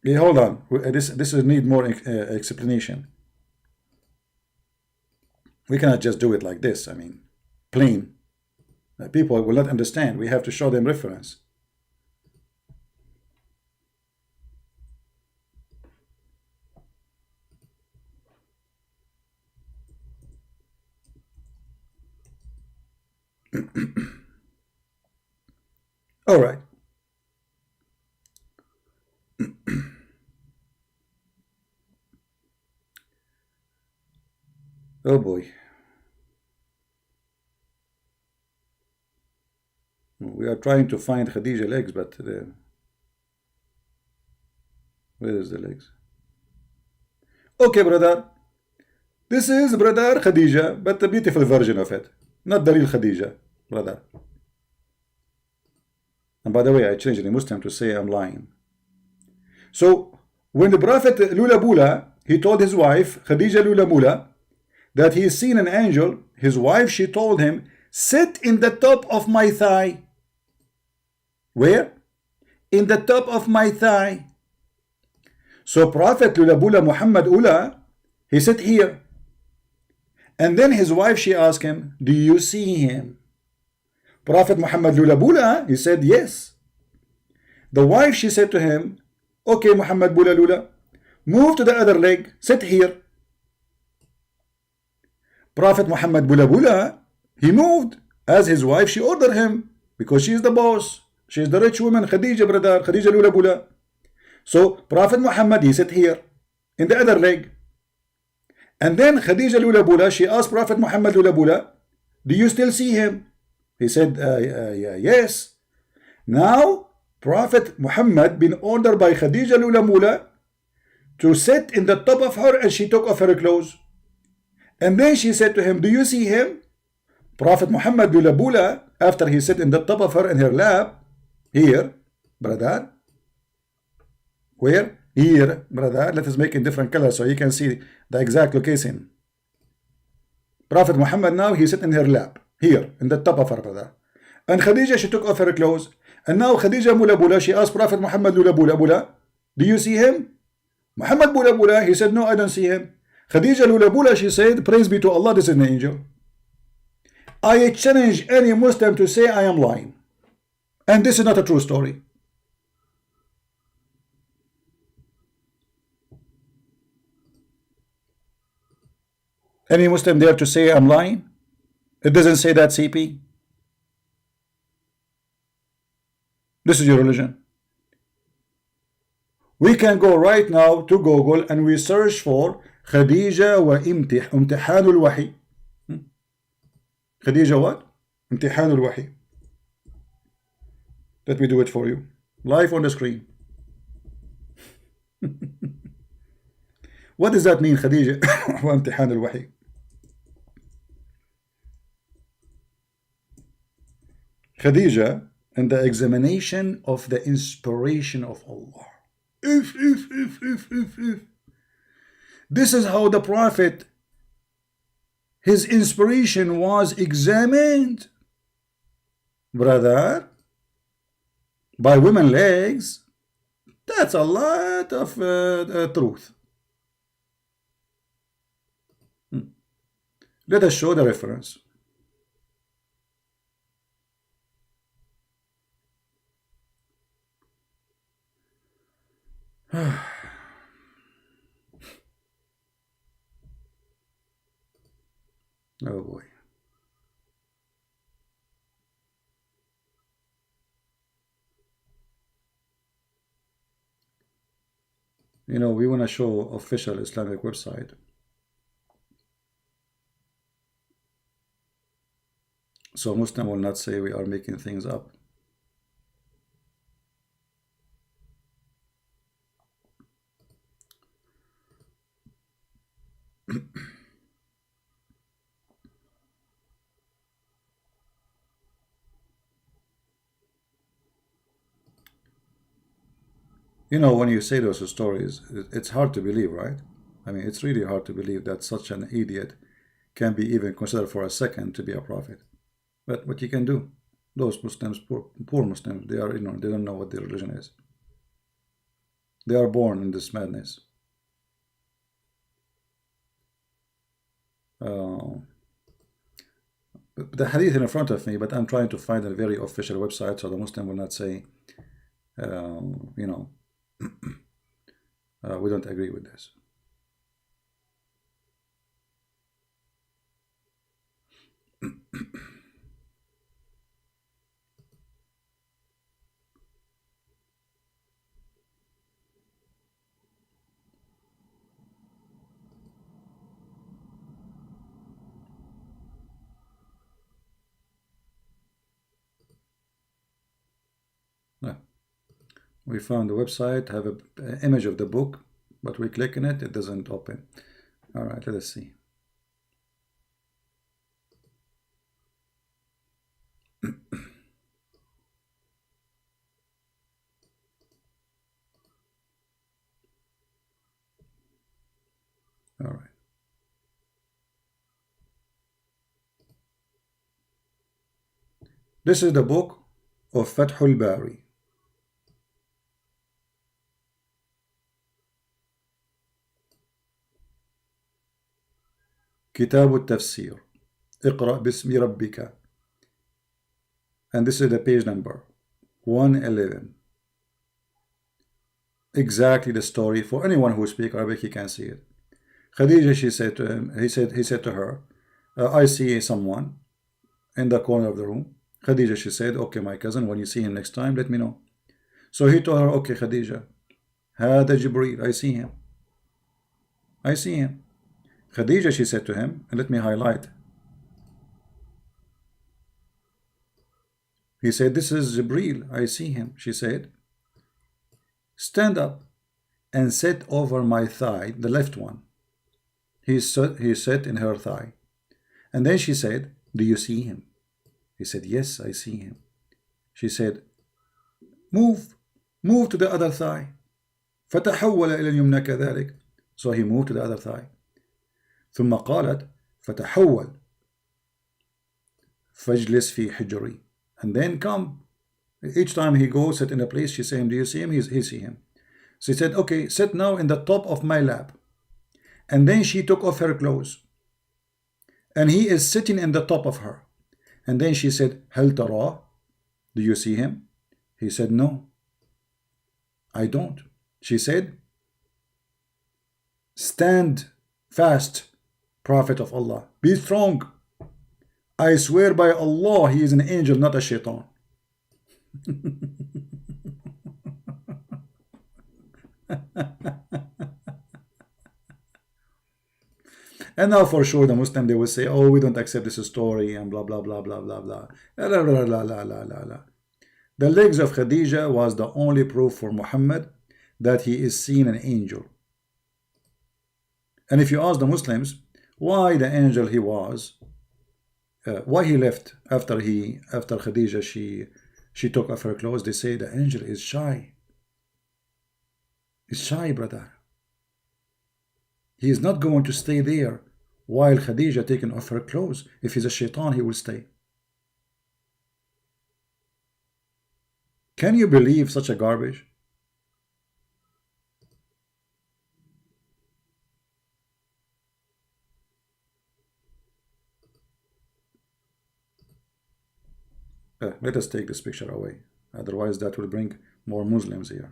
Yeah, hold on. This will need more explanation. We cannot just do it like this. I mean, plain. People will not understand. We have to show them reference. All right. Oh boy. We are trying to find Khadija legs, but where is the legs? Okay, brother. This is brother Khadija, but the beautiful version of it. Not the real Khadija, brother. And by the way, I changed the Muslim to say I'm lying. So, when the Prophet Lula Bula, he told his wife, Khadija Lula Mula, that he has seen an angel, his wife, she told him, sit in the top of my thigh. Where? In the top of my thigh. So Prophet Lula Bula Muhammad Ula, he sat here. And then his wife, she asked him, do you see him? Prophet Muhammad Lula Bula, he said, yes. The wife, she said to him, okay, Muhammad Bula Lula, move to the other leg, sit here. Prophet Muhammad Bula Bula, he moved as his wife, she ordered him, because she is the boss. She is the rich woman, Khadija, brother, Khadija Lula Bula. So Prophet Muhammad, he sat here in the other leg. And then Khadija Lula Bula, she asked Prophet Muhammad Lula Bula, do you still see him? He said, yes. Now, Prophet Muhammad been ordered by Khadija Lula Bula to sit in the top of her, and she took off her clothes. And then she said to him, do you see him? Prophet Muhammad Lula Bula, after he sat in the top of her in her lap, here, brother. Where? Here, brother. Let us make it different colors so you can see the exact location. Prophet Muhammad now, he sit in her lap, here, in the top of her, brother. And Khadija, she took off her clothes. And now Khadija Mula Bula, she asked Prophet Muhammad Lula Bula Bula, do you see him? Muhammad Bula Bula, he said, no, I don't see him. Khadija Lula Bula, she said, praise be to Allah, this is an angel. I challenge any Muslim to say I am lying. And this is not a true story. Any Muslim there to say I'm lying? It doesn't say that, CP. This is your religion. We can go right now to Google and we search for Khadija wa imtihanul wahi. Khadija what? Imtihanul wahi. Let me do it for you. Live on the screen. What does that mean, Khadija? وامتحان الوحي. Khadija and the examination of the inspiration of Allah. If. This is how the Prophet, his inspiration was examined, brother, by women legs. That's a lot of truth. Let us show the reference. Oh boy. You know, we want to show official Islamic website. So Muslim will not say we are making things up. You know, when you say those stories, it's hard to believe, right? I mean, it's really hard to believe that such an idiot can be even considered for a second to be a prophet. But what you can do, those Muslims, poor Muslims, they are ignorant. They don't know what their religion is. They are born in this madness. The hadith in front of me, but I'm trying to find a very official website so the Muslim will not say, you know, we don't agree with this. We found the website, have an image of the book, but we click on it, it doesn't open. All right, let us see. All right. This is the book of Fathul Bari. كتاب التفسير اقرأ باسم ربك, and this is the page number 111. Exactly the story. For anyone who speaks Arabic, he can see it. Khadija, she said to him, he said to her, I see someone in the corner of the room. Khadija, she said, okay, my cousin, when you see him next time, let me know. So he told her, okay, Khadija, هذا جبريل, I see him. I see him. Khadija, she said to him, and let me highlight. He said, this is Jibreel, I see him. She said, stand up and sit over my thigh, the left one. He sat in her thigh. And then she said, do you see him? He said, yes, I see him. She said, move to the other thigh. فتحول إلى اليمنى كذلك. So he moved to the other thigh. ثم قالت فتحول فاجلس في حجري. And then come. Each time he goes, sit in a place, she said, do you see him? He see him. She said, okay, sit now in the top of my lap. And then she took off her clothes. And he is sitting in the top of her. And then she said, هل تراه? Do you see him? He said, no, I don't. She said, stand fast, Prophet of Allah. Be strong. I swear by Allah, he is an angel, not a shaitan. And now for sure the Muslim, they will say, oh, we don't accept this story and blah blah blah blah blah blah. La, la, la, la, la, la, la. The legs of Khadija was the only proof for Muhammad that he is seeing an angel. And if you ask the Muslims why the angel he was, why he left after Khadija she took off her clothes, they say the angel is shy. He's shy, brother. He is not going to stay there while Khadija taking off her clothes. If he's a shaitan, he will stay. Can you believe such a garbage? Let us take this picture away. Otherwise, that will bring more Muslims here.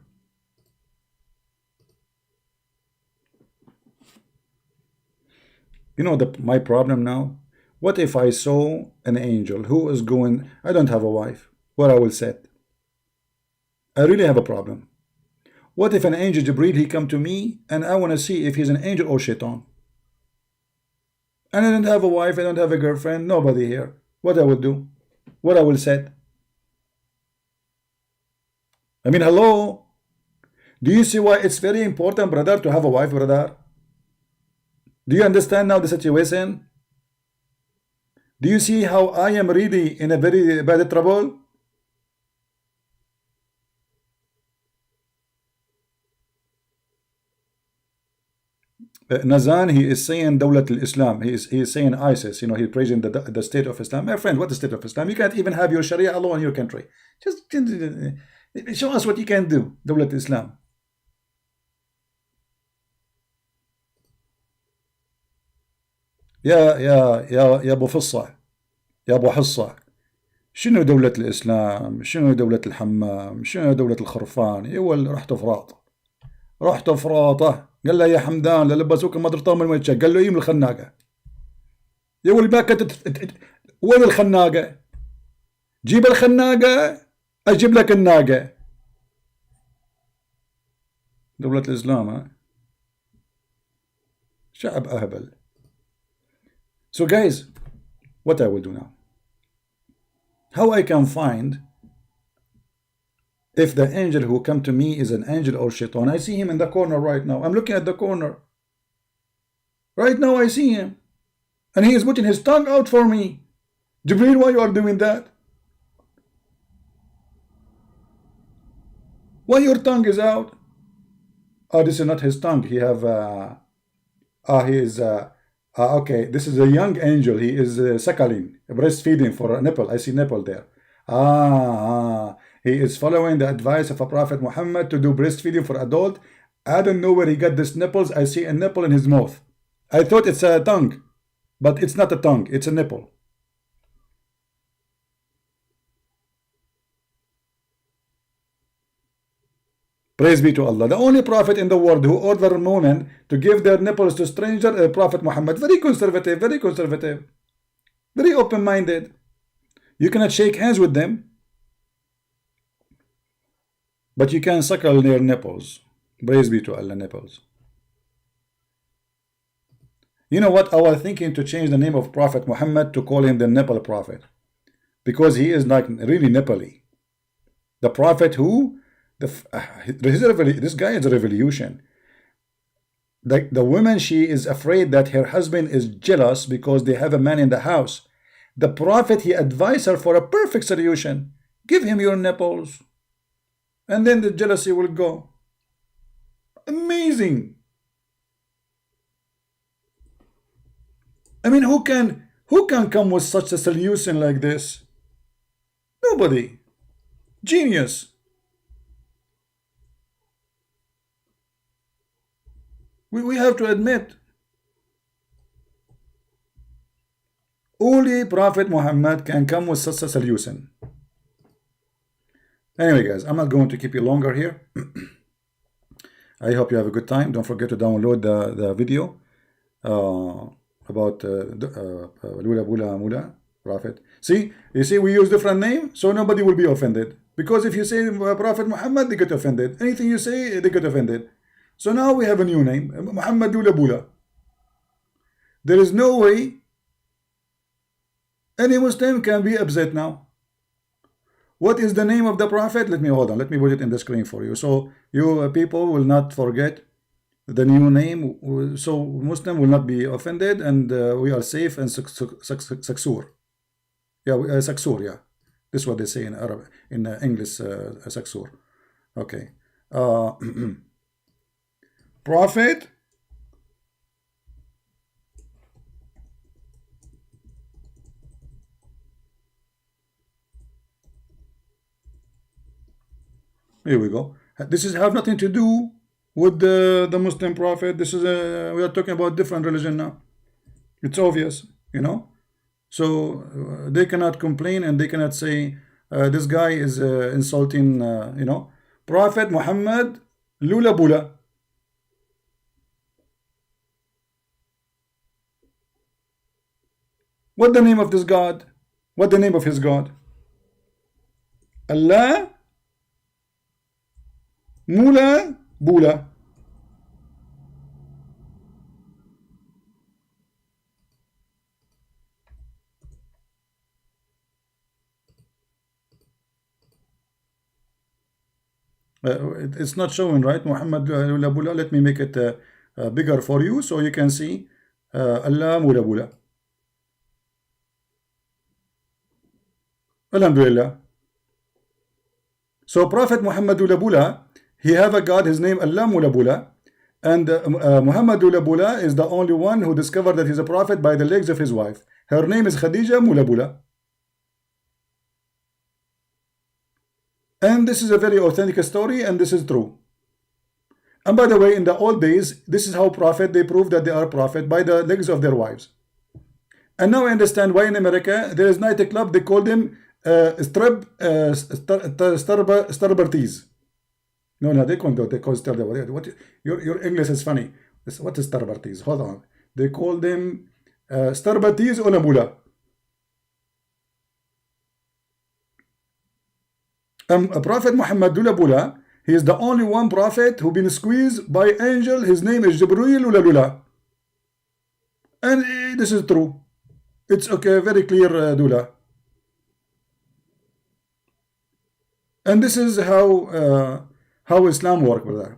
You know my problem now? What if I saw an angel who is going, I don't have a wife, where I will sit? I really have a problem. What if an angel Jibreel, he come to me and I want to see if he's an angel or shaitan? And I don't have a wife, I don't have a girlfriend, nobody here. What I will do? What I will say? I mean, hello? Do you see why it's very important, brother, to have a wife, brother? Do you understand now the situation? Do you see how I am really in a very bad trouble? Nazan, he is saying Dawlat al-Islam. He is saying ISIS. You know, he's praising the state of Islam. My friend, what is the state of Islam? You can't even have your Sharia law in your country. Just show us what you can do. Dawlat al-Islam. يا ابو فصة يا ابو حصة، شنو دولة الاسلام؟ شنو دولة الحمام؟ شنو دولة الخرفان؟ يول رحتوا فراطه. قال له يا حمدان للبسوك المضرطه من وين؟ قال له يم الخناقه. يول باكت وين الخناقه؟ جيب الخناقه اجيب لك الناقه. دولة الاسلام، ها؟ شعب اهبل. So guys, what I will do now? How I can find if the angel who come to me is an angel or shaitan? I see him in the corner right now. I'm looking at the corner. Right now I see him. And he is putting his tongue out for me. Jibreel, why you are doing that? Why your tongue is out? Oh, this is not his tongue. He have okay, this is a young angel. He is suckling, breastfeeding for a nipple. I see nipple there. He is following the advice of a Prophet Muhammad to do breastfeeding for adult. I don't know where he got these nipples. I see a nipple in his mouth. I thought it's a tongue, but it's not a tongue. It's a nipple. Praise be to Allah. The only prophet in the world who ordered women to give their nipples to strangers, Prophet Muhammad. Very conservative, very open-minded. You cannot shake hands with them, but you can suckle their nipples. Praise be to Allah, nipples. You know what? I was thinking to change the name of Prophet Muhammad to call him the nipple prophet, because he is like really nipply. The prophet who this guy is a revolution. The woman, she is afraid that her husband is jealous because they have a man in the house. The prophet, he advised her for a perfect solution. Give him your nipples, and then the jealousy will go. Amazing. I mean, who can come with such a solution like this? Nobody. Genius. We have to admit, only Prophet Muhammad can come with such a solution. Anyway, guys, I'm not going to keep you longer here. I hope you have a good time. Don't forget to download the video about Lula Bula Mula Prophet. See, you see, we use different name, so nobody will be offended. Because if you say Prophet Muhammad, they get offended. Anything you say, they get offended. So now we have a new name, Muhammad Lula Bula. There is no way any Muslim can be upset now. what is the name of the prophet? Let me hold on. Let me put it in the screen for you, so you people will not forget the new name, so Muslim will not be offended, and we are safe and Saksur. Yeah, Saksur. Yeah, this is what they say in Arab, in English, Saksur. Okay. Prophet. Here we go. This is have nothing to do with the Muslim prophet. This is we are talking about different religion now. It's obvious, you know. So they cannot complain and they cannot say this guy is insulting, you know, Prophet Muhammad Lula Bula. What the name of this God? What the name of his God? Allah Mula Bula. It's not showing, right? Muhammad Lula Bula. Let me make it bigger for you so you can see Allah Mula Bula. Alhamdulillah. So Prophet Muhammad Lula Bula, he have a God, his name Allah Mula Bula, and Muhammad Lula Bula is the only one who discovered that he's a prophet by the legs of his wife. Her name is Khadija Mula Bula. And this is a very authentic story, and this is true. And by the way, in the old days, this is how prophet, they prove that they are prophet by the legs of their wives. And now I understand why in America there is night club, they call them Starberties. No, they call Starberties. What your English is funny. What is Starberties? Hold on. They call them Starberties Olamula. Prophet Muhammad Lula Bula, he is the only one prophet who been squeezed by angel. His name is Jibreel Lula Lula. And this is true. It's okay, very clear, Dula. And this is how Islam works, brother.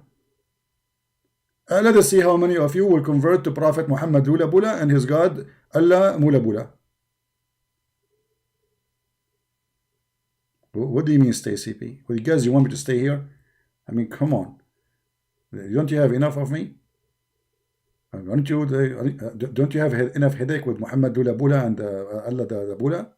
Let us see how many of you will convert to Prophet Muhammad Lula Bula and his God Allah Mula Bula. What do you mean stay, CP? Well, you guys, you want me to stay here? I mean, come on. Don't you have enough of me? Don't you have enough headache with Muhammad Lula Bula and Allah the Bula?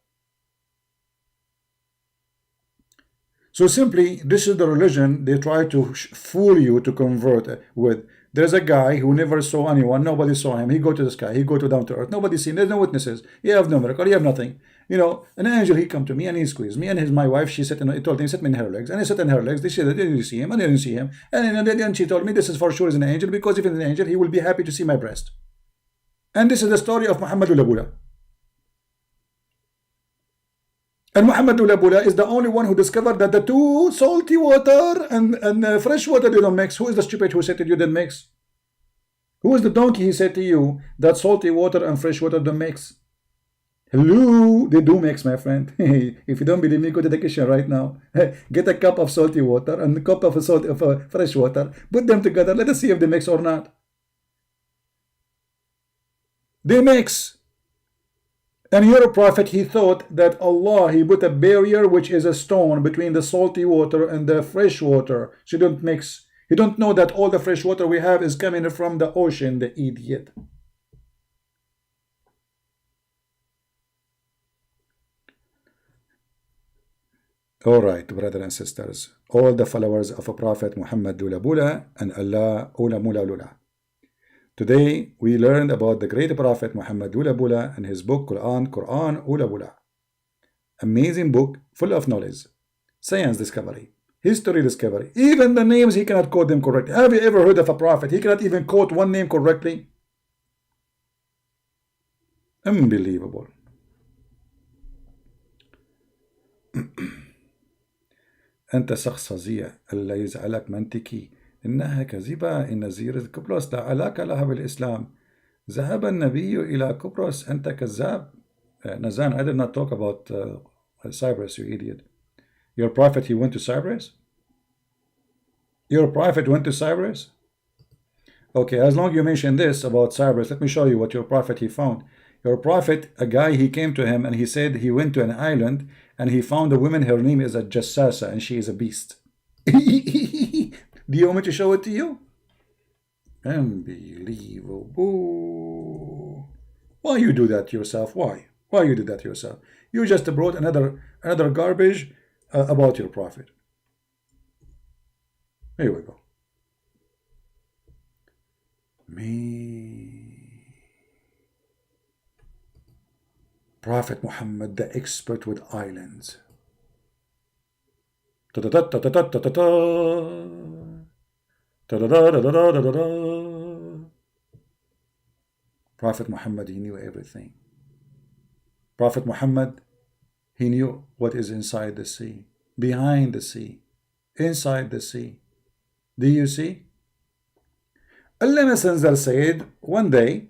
So simply, this is the religion they try to fool you to convert with. There's a guy who never saw anyone. Nobody saw him. He go to the sky. He go to down to earth. Nobody seen. There's no witnesses. You have no miracle. You have nothing. You know, an angel, he come to me and he squeezed me. And my wife, she sat in, he told me, sit me in her legs. And I sat in her legs. They said, did you see him? And I didn't see him. And then she told me, this is for sure is an angel, because if it's an angel, he will be happy to see my breast. And this is the story of Muhammad Lula Bula. And Muhammad Lula Bula is the only one who discovered that the two, salty water and fresh water, they don't mix. Who is the stupid who said to you they mix? Who is the donkey he said to you that salty water and fresh water don't mix? Hello, they do mix, my friend. If you don't believe me, go to the kitchen right now. Get a cup of salty water and a cup of fresh water. Put them together. Let us see if they mix or not. They mix. And your prophet, he thought that Allah, he put a barrier, which is a stone, between the salty water and the fresh water. So don't mix. You don't know that all the fresh water we have is coming from the ocean, the idiot. All right, brothers and sisters, all the followers of a Prophet Muhammad Lula Bula and Allah Ula Mula Lula. Today, we learned about the great Prophet Muhammad Lula Bula and his book Quran Ula Bula. Amazing book, full of knowledge, science discovery, history discovery. Even the names, he cannot quote them correctly. Have you ever heard of a prophet? He cannot even quote one name correctly. Unbelievable. أنت شخص فظيع، ألا يزعلك منطقي، إنها كذبة، إن زيارة قبرص لا علاقة لها بالإسلام. ذهب النبي إلى قبرص، أنت كذاب. Nazan, I did not talk about Cyprus, you idiot. Your prophet, he went to Cyprus? Your prophet went to Cyprus? Okay, as long as you mention this about Cyprus, let me show you what your prophet he found. Your prophet, a guy, he came to him and he said he went to an island and he found a woman, her name is a Jassasa, and she is a beast. Do you want me to show it to you? Unbelievable. Why you do that yourself? Why? Why you did that yourself? You just brought another garbage about your prophet. Here we go. Me, Prophet Muhammad, the expert with islands. Prophet Muhammad, he knew everything. Prophet Muhammad, he knew what is inside the sea, behind the sea, inside the sea. Do you see? Allah Messenger said one day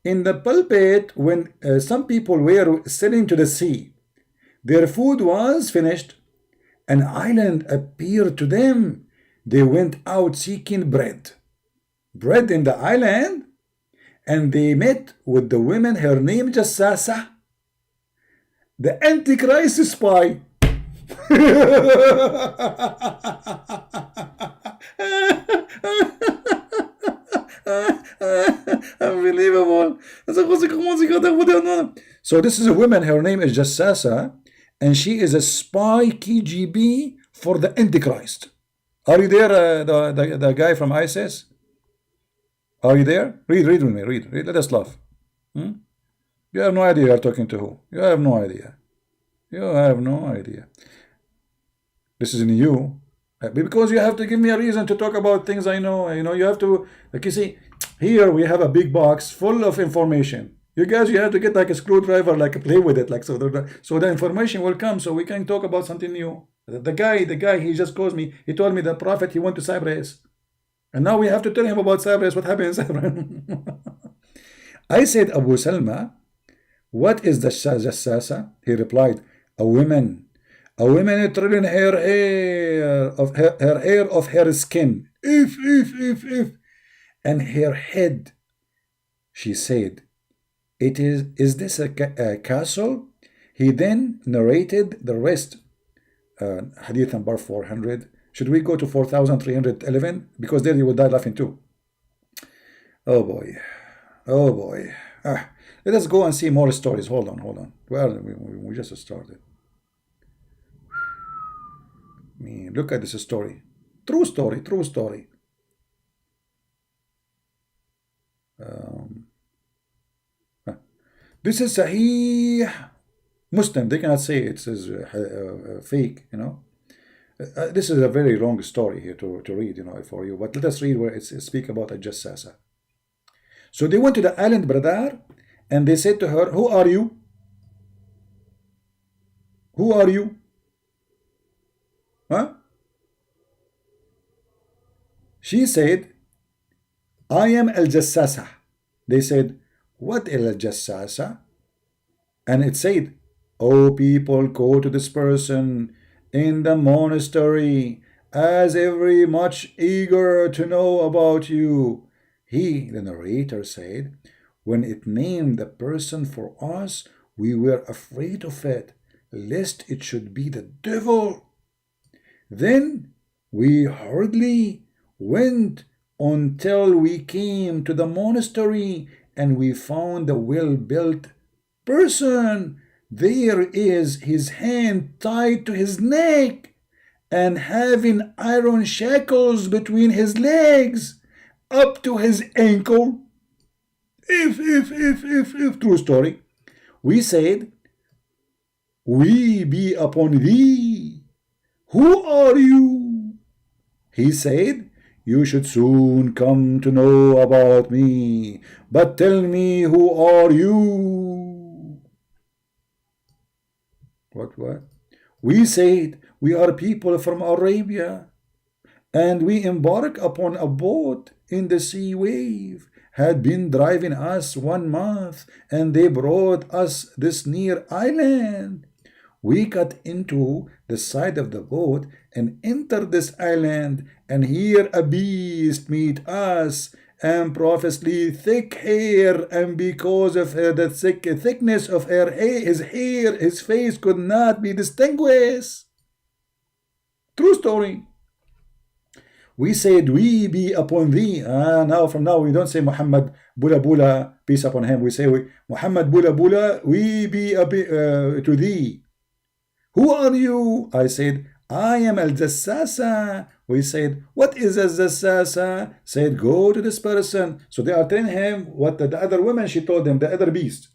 in the pulpit when some people were sailing to the sea, their food was finished, an island appeared to them. They went out seeking bread in the island, and they met with the woman, her name Jassasa, the Antichrist spy. Unbelievable. So this is a woman, her name is Jassasa, and she is a spy KGB for the Antichrist. Are you there, the guy from ISIS? Are you there? Read with me, read. Let us laugh. You have no idea you are talking to who. You have no idea. You have no idea. This is new. Because you have to give me a reason to talk about things I know. You know, you have to, like you see, here we have a big box full of information. You guys, you have to get like a screwdriver, like play with it, like so the information will come, so we can talk about something new. The guy, he just calls me. He told me the prophet, he went to Cyprus, and now we have to tell him about Cyprus. What happened in Cyprus? I said, Abu Salma, what is the Jassasa? He replied, a woman trailing her hair of her skin, if, and her head. She said, is this a castle? He then narrated the rest. Hadith number 400. Should we go to 4311? Because there you will die laughing too. Oh boy. Let us go and see more stories. Hold on. Well, we just started. Look at this story. True story. This is Sahih Muslim. They cannot say it is fake, you know. This is a very long story here to read, you know, for you. But let us read where it speaks about a Jassasa. So they went to the island Bradar, and they said to her, who are you? Who are you? Huh? She said, I am Al-Jassasa. They said, what Al-Jassasa? And it said, oh people, go to this person in the monastery, as every much eager to know about you. He, the narrator, said, when it named the person for us, we were afraid of it, lest it should be the devil. Then we hurriedly went until we came to the monastery, and we found a well-built person. There is his hand tied to his neck, and having iron shackles between his legs up to his ankle. If, true story. We said, we be upon thee. Who are you? He said, you should soon come to know about me, but tell me, who are you? What? We said, we are people from Arabia, and we embark upon a boat in the sea wave, had been driving us 1 month, and they brought us this near island. We got into the side of the boat and entered this island, and here a beast meet us, and profusely thick hair, and because of the thickness of his hair, his face could not be distinguished. True story. We said, we be upon thee. Now from now we don't say Muhammad Bula Bula, peace upon him. We say Muhammad Bula Bula, we be to thee. Who are you? I said, I am Al-Jassasa. We said, what is Al-Jassasa? Said, go to this person. So they are telling him what the other woman, she told them, the other beast.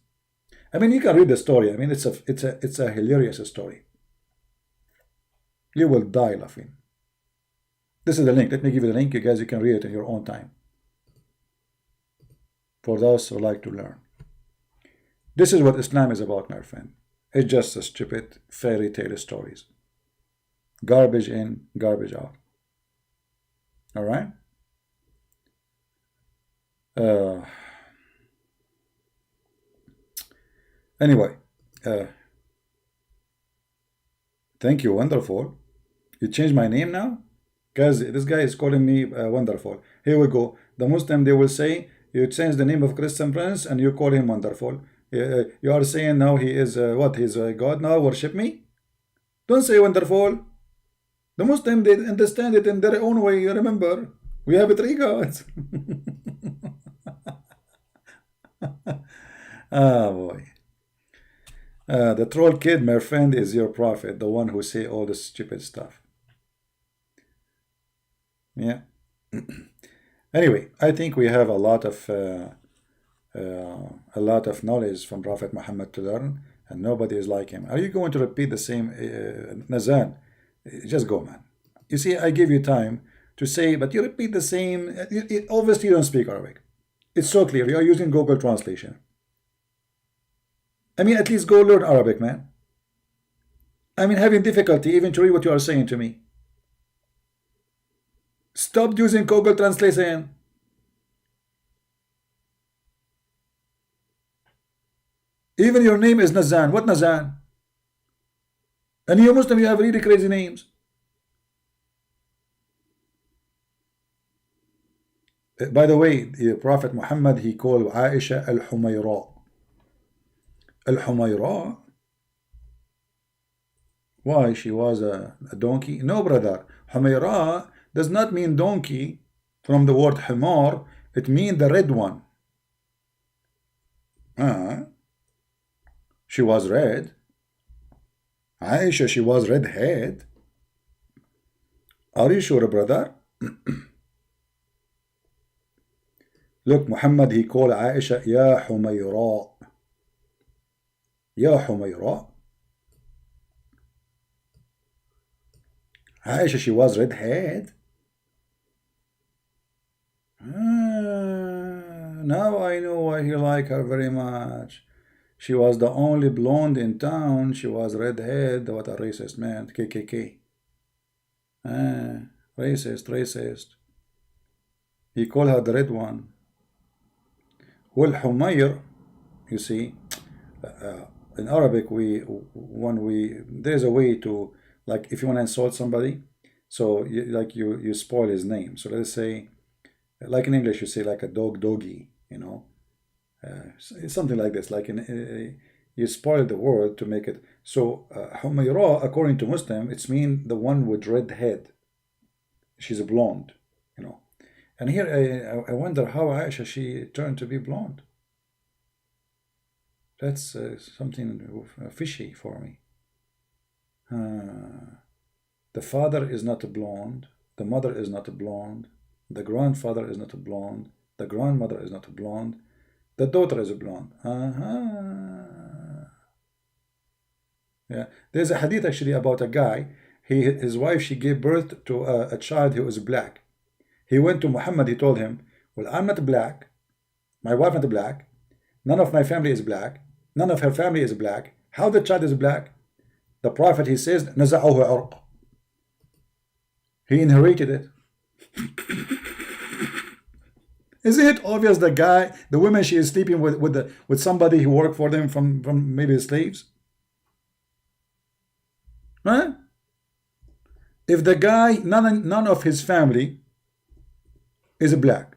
I mean, you can read the story. I mean, it's a hilarious story. You will die laughing. This is the link. Let me give you the link. You guys, you can read it in your own time. For those who like to learn. This is what Islam is about, my friend. It's just a stupid fairy tale stories. Garbage in, garbage out. All right? Anyway. Thank you, wonderful. You changed my name now? Guys, this guy is calling me wonderful. Here we go. The Muslim, they will say, you change the name of Christian Prince and you call him wonderful. You are saying now he is what? He's a God now? Worship me? Don't say wonderful. The Muslim, they understand it in their own way. Remember, we have 3 gods. Ah, boy. The troll kid, my friend, is your prophet, the one who say all this stupid stuff. Yeah. Anyway, I think we have a lot of knowledge from Prophet Muhammad to learn, and nobody is like him. Are you going to repeat the same, Nazan? Just go, man. You see, I give you time to say, but you repeat the same. Obviously, you don't speak Arabic. It's so clear. You are using Google Translation. I mean, at least go learn Arabic, man. I mean, having difficulty even to read what you are saying to me. Stop using Google Translation. Even your name is Nazan. What Nazan? And you Muslim, you have really crazy names. By the way, the Prophet Muhammad, he called Aisha Al-Humayra. Al-Humayra? Why? She was a donkey? No, brother. Humayra does not mean donkey from the word Himar. It means the red one. She was red. Aisha, she was red-haired. Are you sure, brother? Look, Muhammad, he called Aisha, Ya Humayra. Ya Humayra. Aisha, she was red-haired. Now I know why he liked her very much. She was the only blonde in town. She was red-haired. What a racist, man. KKK. Racist. He called her the red one. Well, Humayr, you see, in Arabic, there's a way to, like, if you want to insult somebody, so you spoil his name. So let's say, like in English, you say like a dog, doggy, you know. Something like this, like you spoil the word to make it. So Humayra, according to Muslim, it's mean the one with red head. She's a blonde, you know. And here I wonder how Aisha, she turned to be blonde. That's something fishy for me. The father is not a blonde. The mother is not a blonde. The grandfather is not a blonde. The grandmother is not a blonde. The daughter is a blonde. Yeah, there's a hadith actually about a guy. His wife, she gave birth to a child who was black. He went to Muhammad. He told him, "Well, I'm not black. My wife not black. None of my family is black. None of her family is black. How the child is black?" The Prophet, he says, "Naza'uhu urq." He inherited it. Isn't it obvious the woman she is sleeping with somebody who worked for them from maybe slaves? Huh? If the guy, none of his family is black,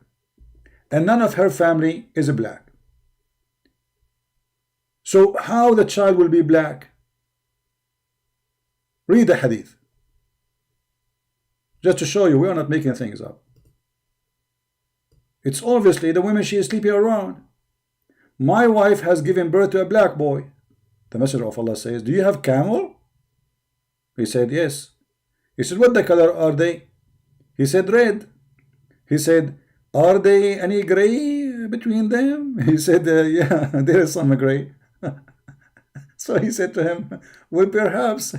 and none of her family is black, so how the child will be black? Read the hadith. Just to show you, we are not making things up. It's obviously the women she is sleeping around. My wife has given birth to a black boy. The Messenger of Allah says, do you have camel? He said, yes. He said, what the color are they? He said, red. He said, are they any gray between them? He said, yeah, there is some gray. So he said to him, well, perhaps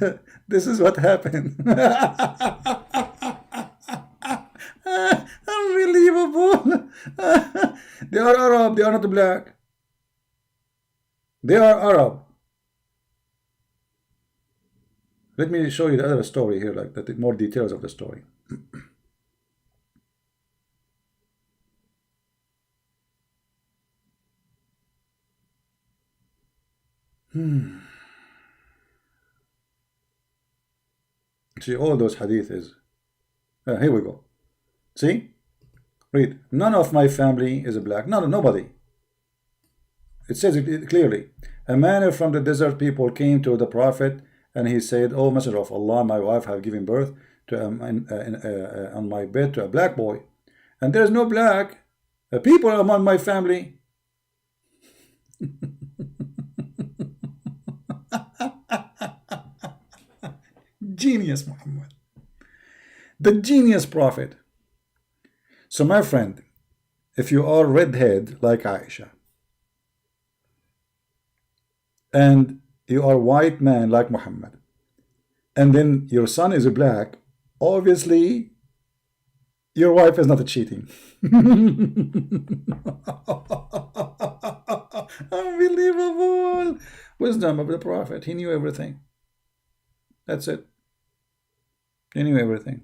this is what happened. Unbelievable. They are Arab, they are not black. They are Arab. Let me show you the other story here, like the more details of the story. See, all those hadith is here we go. See, read. None of my family is black. Nobody. It says it clearly. A man from the desert people came to the Prophet, and he said, "Oh, Messenger of Allah, my wife have given birth to on my bed to a black boy, and there is no black people among my family." Genius Muhammad, the genius prophet. So my friend, if you are redhead like Aisha, and you are white man like Muhammad, and then your son is black, obviously your wife is not cheating. Unbelievable wisdom of the prophet. He knew everything. That's it. He knew everything.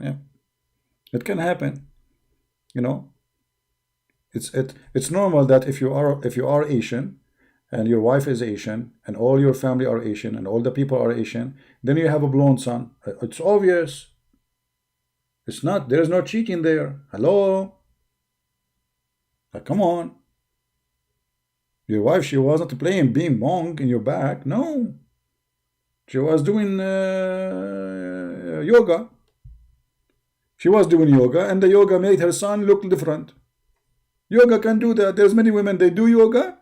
Yeah, it can happen. You know, it's normal that if you are Asian, and your wife is Asian, and all your family are Asian, and all the people are Asian, then you have a blonde son. It's obvious. It's not. There's no cheating there. Hello. Like, come on. Your wife, she wasn't playing bing bong in your back. No. She was doing yoga. She was doing yoga, and the yoga made her son look different. Yoga can do that. There's many women, they do yoga.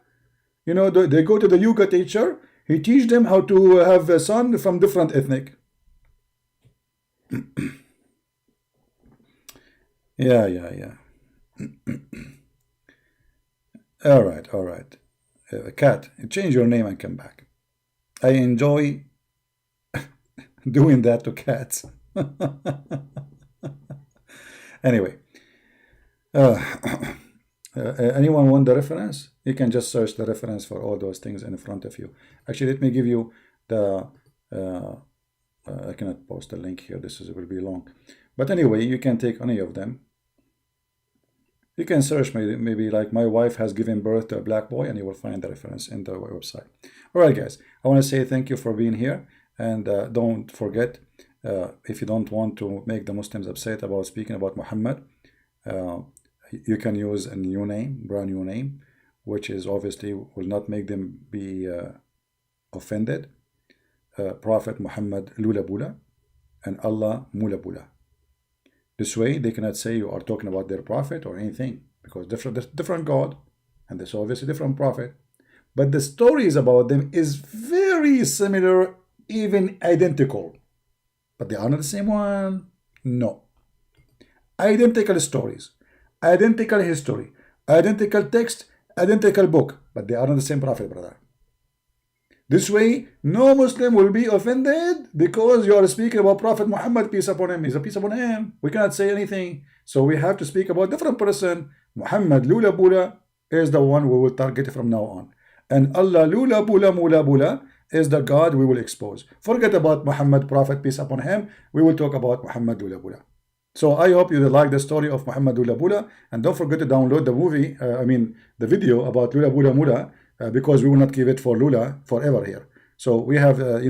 You know, they go to the yoga teacher. He teach them how to have a son from different ethnic. Yeah. All right. Cat, change your name and come back. I enjoy doing that to cats. Anyway, anyone want the reference? You can just search the reference for all those things in front of you. Actually, let me give you the I cannot post the link here. Will be long, but anyway, you can take any of them. You can search maybe like my wife has given birth to a black boy, and you will find the reference in the website. All right, guys, I want to say thank you for being here, and don't forget, if you don't want to make the Muslims upset about speaking about Muhammad, you can use a new name, brand new name, which is obviously will not make them be offended. Prophet Muhammad Lula Bula and Allah Mula Bula. This way they cannot say you are talking about their prophet or anything, because different God, and there's obviously different prophet, but the stories about them is very similar, even identical, but they are not the same one. No. Identical stories, identical history, identical text, identical book, but they are not the same prophet, brother. This way, no Muslim will be offended because you are speaking about Prophet Muhammad, peace upon him. He's a peace upon him. We cannot say anything. So we have to speak about different person. Muhammad Lula Bula is the one we will target from now on. And Allah Lula Bula Mula Bula is the God we will expose. Forget about Muhammad, Prophet, peace upon him. We will talk about Muhammad Lula Bula. So I hope you like the story of Muhammad Lula Bula. And don't forget to download the movie, the video about Lula Bula Mula. Because we will not give it for Lula forever here. So we have, a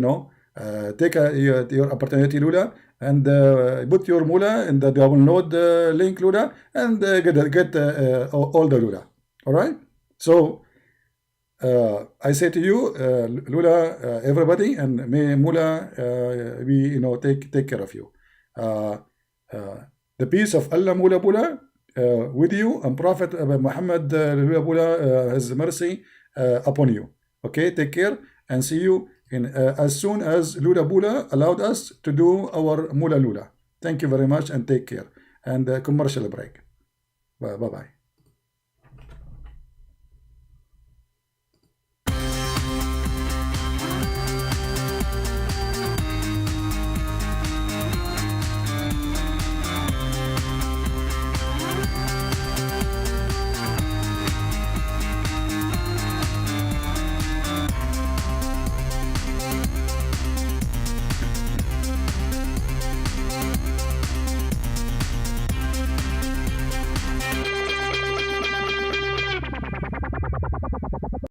Take your opportunity, Lula, and put your Mula in the download link, Lula, and get all the Lula. All right. So I say to you, Lula, everybody, and may Mula we take care of you. The peace of Allah, Mula Bula, with you, and Prophet Muhammad Lula Bula, His mercy upon you. Okay, take care, and see you in as soon as Lula Bula allowed us to do our Mula Lula. Thank you very much, and take care. And commercial break. Bye bye.